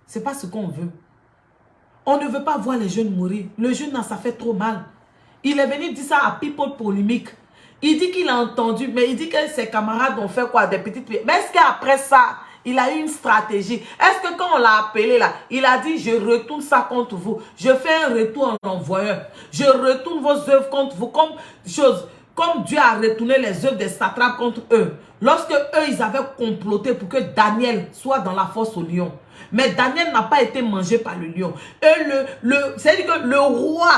A: C'est pas ce qu'on veut. On ne veut pas voir les jeunes mourir. Le jeune, ça fait trop mal. Il est venu dire ça à People Polémique. Il dit qu'il a entendu, mais il dit que ses camarades ont fait quoi? Des petites... Mais est-ce qu'après ça, il a eu une stratégie? Est-ce que quand on l'a appelé là, il a dit, je retourne ça contre vous. Je fais un retour en envoyeur. Je retourne vos œuvres contre vous. Comme Dieu a retourné les œuvres des satrapes contre eux. Lorsque eux, ils avaient comploté pour que Daniel soit dans la fosse au lion. Mais Daniel n'a pas été mangé par le lion. C'est-à-dire que le roi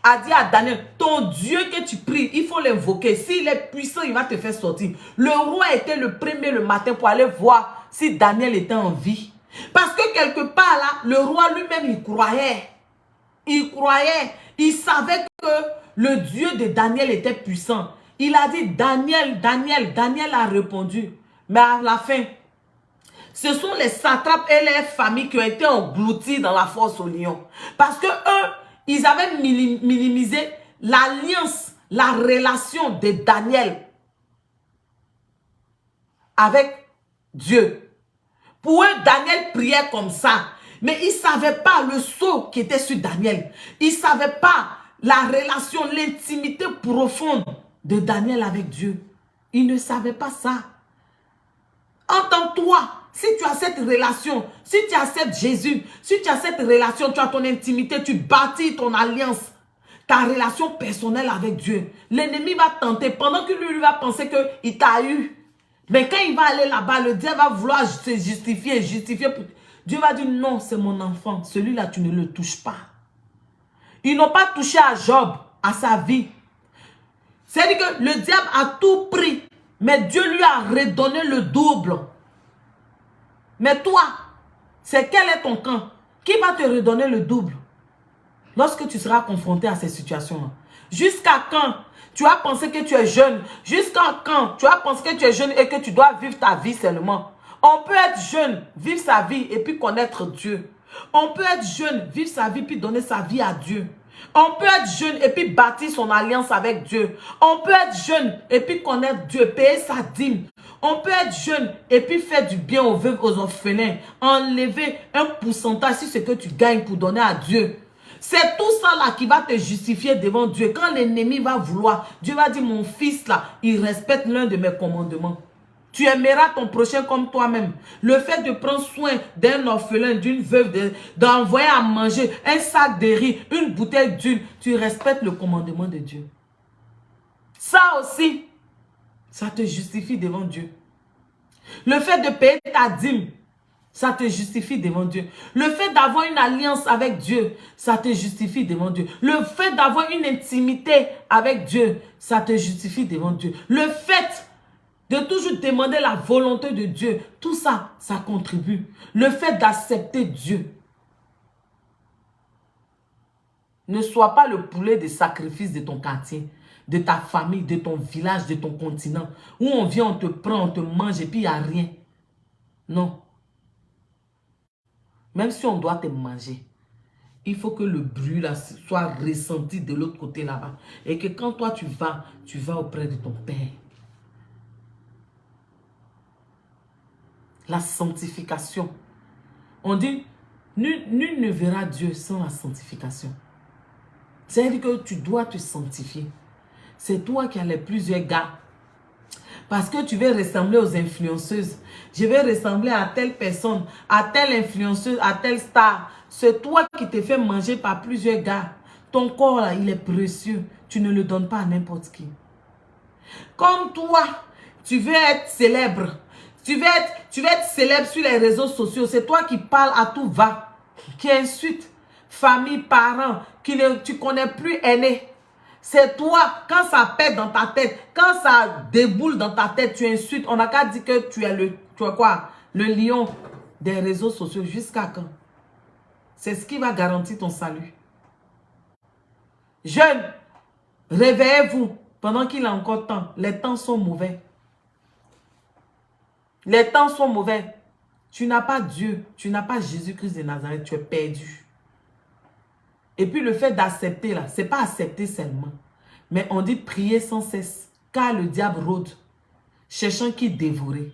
A: a dit à Daniel, ton Dieu que tu pries, il faut l'invoquer. S'il est puissant, il va te faire sortir. Le roi était le premier le matin pour aller voir si Daniel était en vie. Parce que quelque part là, le roi lui-même, il croyait. Il croyait. Il savait que le Dieu de Daniel était puissant. Il a dit, Daniel, Daniel. Daniel a répondu. Mais à la fin, ce sont les satrapes et les familles qui ont été engloutis dans la fosse au lion. Parce que eux, ils avaient minimisé l'alliance, la relation de Daniel avec Dieu. Pour eux, Daniel priait comme ça. Mais ils ne savaient pas le sceau qui était sur Daniel. Ils ne savaient pas la relation, l'intimité profonde de Daniel avec Dieu. Ils ne savaient pas ça. Entends-toi, si tu as cette relation, si tu acceptes Jésus, si tu as cette relation, tu as ton intimité, tu bâtis ton alliance, ta relation personnelle avec Dieu. L'ennemi va tenter, pendant que lui va penser qu'il t'a eu. Mais quand il va aller là-bas, le diable va vouloir se justifier. Dieu va dire non, c'est mon enfant. Celui-là, tu ne le touches pas. Ils n'ont pas touché à Job, à sa vie. C'est-à-dire que le diable a tout pris. Mais Dieu lui a redonné le double. Mais toi, quel est ton camp? Qui va te redonner le double? Lorsque tu seras confronté à ces situations-là. Jusqu'à quand tu as pensé que tu es jeune? Jusqu'à quand tu as pensé que tu es jeune et que tu dois vivre ta vie seulement? On peut être jeune, vivre sa vie et puis connaître Dieu. On peut être jeune, vivre sa vie puis donner sa vie à Dieu. On peut être jeune et puis bâtir son alliance avec Dieu. On peut être jeune et puis connaître Dieu, payer sa dîme. On peut être jeune et puis faire du bien aux veuves, aux orphelins. Enlever un pourcentage sur ce que tu gagnes pour donner à Dieu. C'est tout ça là qui va te justifier devant Dieu. Quand l'ennemi va vouloir, Dieu va dire, mon fils là, il respecte l'un de mes commandements. Tu aimeras ton prochain comme toi-même. Le fait de prendre soin d'un orphelin, d'une veuve, d'envoyer à manger un sac de riz, une bouteille d'huile, tu respectes le commandement de Dieu. Ça aussi, ça te justifie devant Dieu. Le fait de payer ta dîme, ça te justifie devant Dieu. Le fait d'avoir une alliance avec Dieu, ça te justifie devant Dieu. Le fait d'avoir une intimité avec Dieu, ça te justifie devant Dieu. Le fait de toujours demander la volonté de Dieu, tout ça, ça contribue. Le fait d'accepter Dieu. Ne sois pas le poulet de sacrifice de ton quartier, de ta famille, de ton village, de ton continent, où on vient, on te prend, on te mange et puis il n'y a rien. Non. Même si on doit te manger, il faut que le bruit là soit ressenti de l'autre côté là-bas. Et que quand toi tu vas auprès de ton Père. La sanctification. On dit, nul ne verra Dieu sans la sanctification. C'est-à-dire que tu dois te sanctifier. C'est toi qui as les plusieurs gars. Parce que tu veux ressembler aux influenceuses. Je vais ressembler à telle personne, à telle influenceuse, à telle star. C'est toi qui te fais manger par plusieurs gars. Ton corps, là, il est précieux. Tu ne le donnes pas à n'importe qui. Comme toi, tu veux être célèbre. Tu veux être célèbre sur les réseaux sociaux. C'est toi qui parles à tout va. Qui insulte famille, parents, tu ne connais plus aînés. C'est toi, quand ça pète dans ta tête, quand ça déboule dans ta tête, tu insultes. On n'a qu'à dire que tu es le lion des réseaux sociaux. Jusqu'à quand? C'est ce qui va garantir ton salut. Jeunes, réveillez-vous pendant qu'il a encore temps. Les temps sont mauvais. Les temps sont mauvais. Tu n'as pas Dieu, tu n'as pas Jésus-Christ de Nazareth, tu es perdu. Et puis le fait d'accepter là, c'est pas accepter seulement. Mais on dit prier sans cesse, car le diable rôde, cherchant qui dévorer.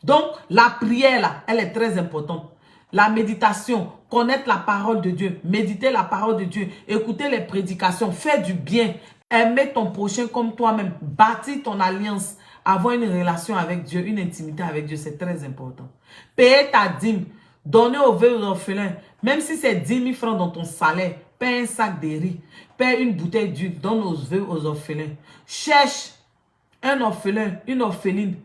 A: Donc la prière là, elle est très importante. La méditation, connaître la parole de Dieu, méditer la parole de Dieu, écouter les prédications, faire du bien, aimer ton prochain comme toi-même, bâtir ton alliance, avoir une relation avec Dieu, une intimité avec Dieu, c'est très important. Payer ta dîme, donner aux veuves et aux orphelins, même si c'est 10 000 francs dans ton salaire, paie un sac de riz, paie une bouteille d'huile, donne aux veuves, aux orphelins. Cherche un orphelin, une orpheline,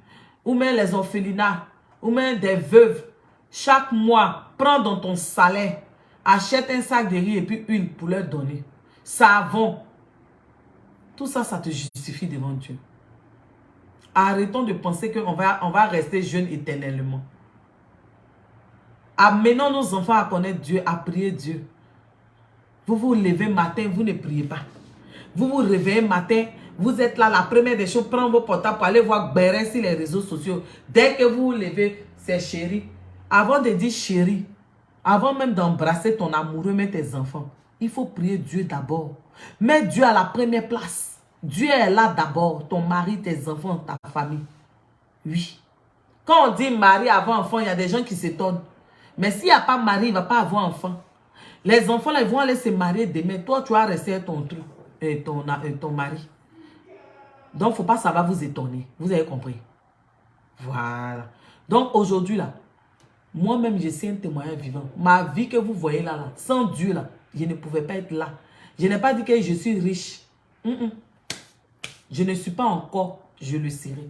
A: ou même les orphelinats, ou même des veuves. Chaque mois, prends dans ton salaire, achète un sac de riz et puis une pour leur donner. Savon. Tout ça, ça te justifie devant Dieu. Arrêtons de penser qu'on va rester jeune éternellement. Amenons nos enfants à connaître Dieu, à prier Dieu. Vous vous levez matin, vous ne priez pas. Vous vous réveillez matin, vous êtes là, la première des choses, prends vos portables pour aller voir Bérin sur les réseaux sociaux. Dès que vous vous levez, c'est chéri. Avant de dire chéri, avant même d'embrasser ton amoureux, mais tes enfants, il faut prier Dieu d'abord. Mets Dieu à la première place. Dieu est là d'abord, ton mari, tes enfants, ta famille. Oui. Quand on dit mari avant enfant, il y a des gens qui s'étonnent. Mais s'il n'y a pas mari, il ne va pas avoir enfant. Les enfants, là, ils vont aller se marier demain. Toi, tu vas rester ton truc, ton mari. Donc, il ne faut pas, ça va vous étonner. Vous avez compris? Voilà. Donc, aujourd'hui, là, moi-même, je suis un témoignage vivant. Ma vie que vous voyez là, sans Dieu, là, je ne pouvais pas être là. Je n'ai pas dit que je suis riche. Je ne suis pas encore, je le serai.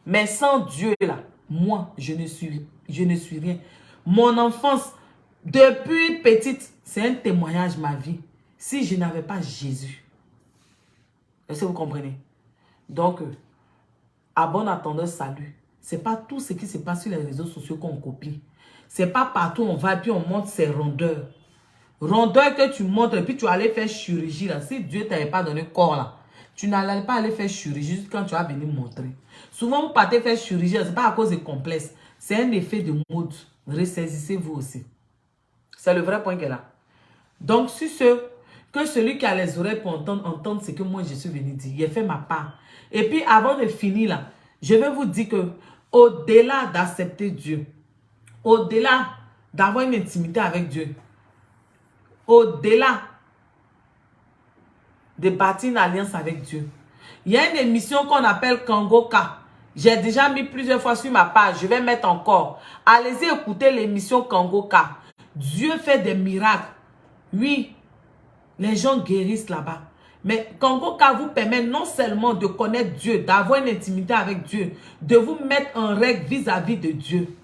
A: Mais sans Dieu, là, moi, je ne suis rien. Mon enfance, depuis petite, c'est un témoignage, ma vie. Si je n'avais pas Jésus. Est-ce que vous comprenez? Donc, à bon attendeur, salut. Ce n'est pas tout ce qui se passe sur les réseaux sociaux qu'on copie. Ce n'est pas partout on va et puis on montre ses rondeurs. Rondeurs que tu montres et puis tu allais faire chirurgie là. Si Dieu ne t'avait pas donné corps là, tu n'allais pas aller faire chirurgie juste quand tu vas venir montrer. Souvent, vous partez faire chirurgie, ce n'est pas à cause de complexe. C'est un effet de mode. Ressaisissez-vous aussi. C'est le vrai point qu'elle a. Donc, sur ce, que celui qui a les oreilles pour entendre ce que moi je suis venu dire. J'ai fait ma part. Et puis, avant de finir là, je vais vous dire que au-delà d'accepter Dieu, au-delà d'avoir une intimité avec Dieu, au-delà de bâtir une alliance avec Dieu, il y a une émission qu'on appelle Kangoka. J'ai déjà mis plusieurs fois sur ma page. Je vais mettre encore. Allez-y écouter l'émission Kangoka. Dieu fait des miracles. Oui, les gens guérissent là-bas. Mais Kangoka vous permet non seulement de connaître Dieu, d'avoir une intimité avec Dieu, de vous mettre en règle vis-à-vis de Dieu.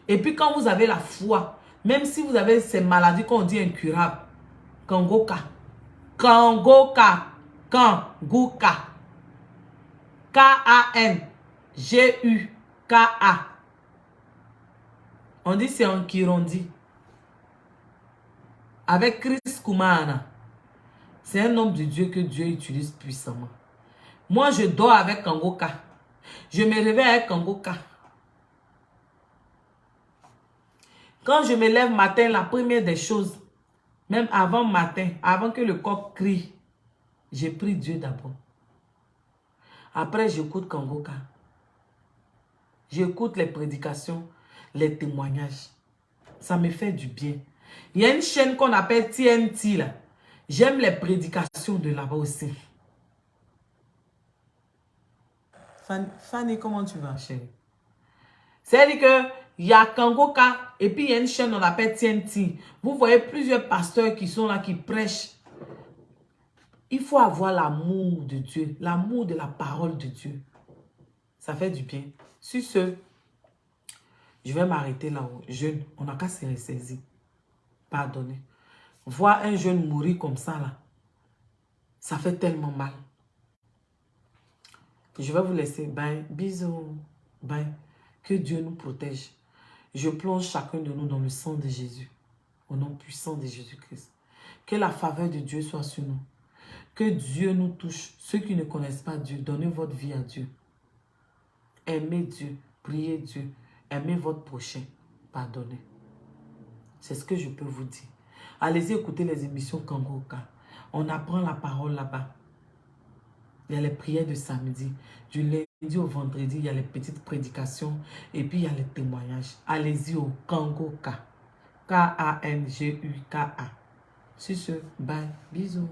A: Et puis quand vous avez la foi, même si vous avez ces maladies qu'on dit incurables, Kangoka. Kangoka. Kangoka. K-A-N-G-U-K-A. On dit c'est en Kirundi. Avec Chris Kumana. C'est un homme de Dieu que Dieu utilise puissamment. Moi, je dors avec Kangoka. Je me réveille avec Kangoka. Quand je me lève matin, la première des choses, même avant matin, avant que le coq crie, j'ai pris Dieu d'abord. Après, j'écoute Kangoka. J'écoute les prédications, les témoignages. Ça me fait du bien. Il y a une chaîne qu'on appelle TNT là. J'aime les prédications de là-bas aussi. Fanny, comment tu vas, chérie? C'est-à-dire qu'il y a Kangoka et puis il y a une chaîne on appelle TNT. Vous voyez plusieurs pasteurs qui sont là, qui prêchent. Il faut avoir l'amour de Dieu, l'amour de la parole de Dieu. Ça fait du bien. Sur ce, je vais m'arrêter là-haut. Jeune, on n'a qu'à se ressaisir. Pardonnez. Voir un jeune mourir comme ça, là, ça fait tellement mal. Je vais vous laisser. Bye. Bisous. Bye. Que Dieu nous protège. Je plonge chacun de nous dans le sang de Jésus. Au nom puissant de Jésus-Christ. Que la faveur de Dieu soit sur nous. Que Dieu nous touche. Ceux qui ne connaissent pas Dieu, donnez votre vie à Dieu. Aimez Dieu. Priez Dieu. Aimez votre prochain. Pardonnez. C'est ce que je peux vous dire. Allez-y écouter les émissions Kangoka. On apprend la parole là-bas. Il y a les prières de samedi. Du lundi au vendredi, il y a les petites prédications. Et puis, il y a les témoignages. Allez-y au Kangoka. K-A-N-G-U-K-A. Sur ce, bye. Bisous.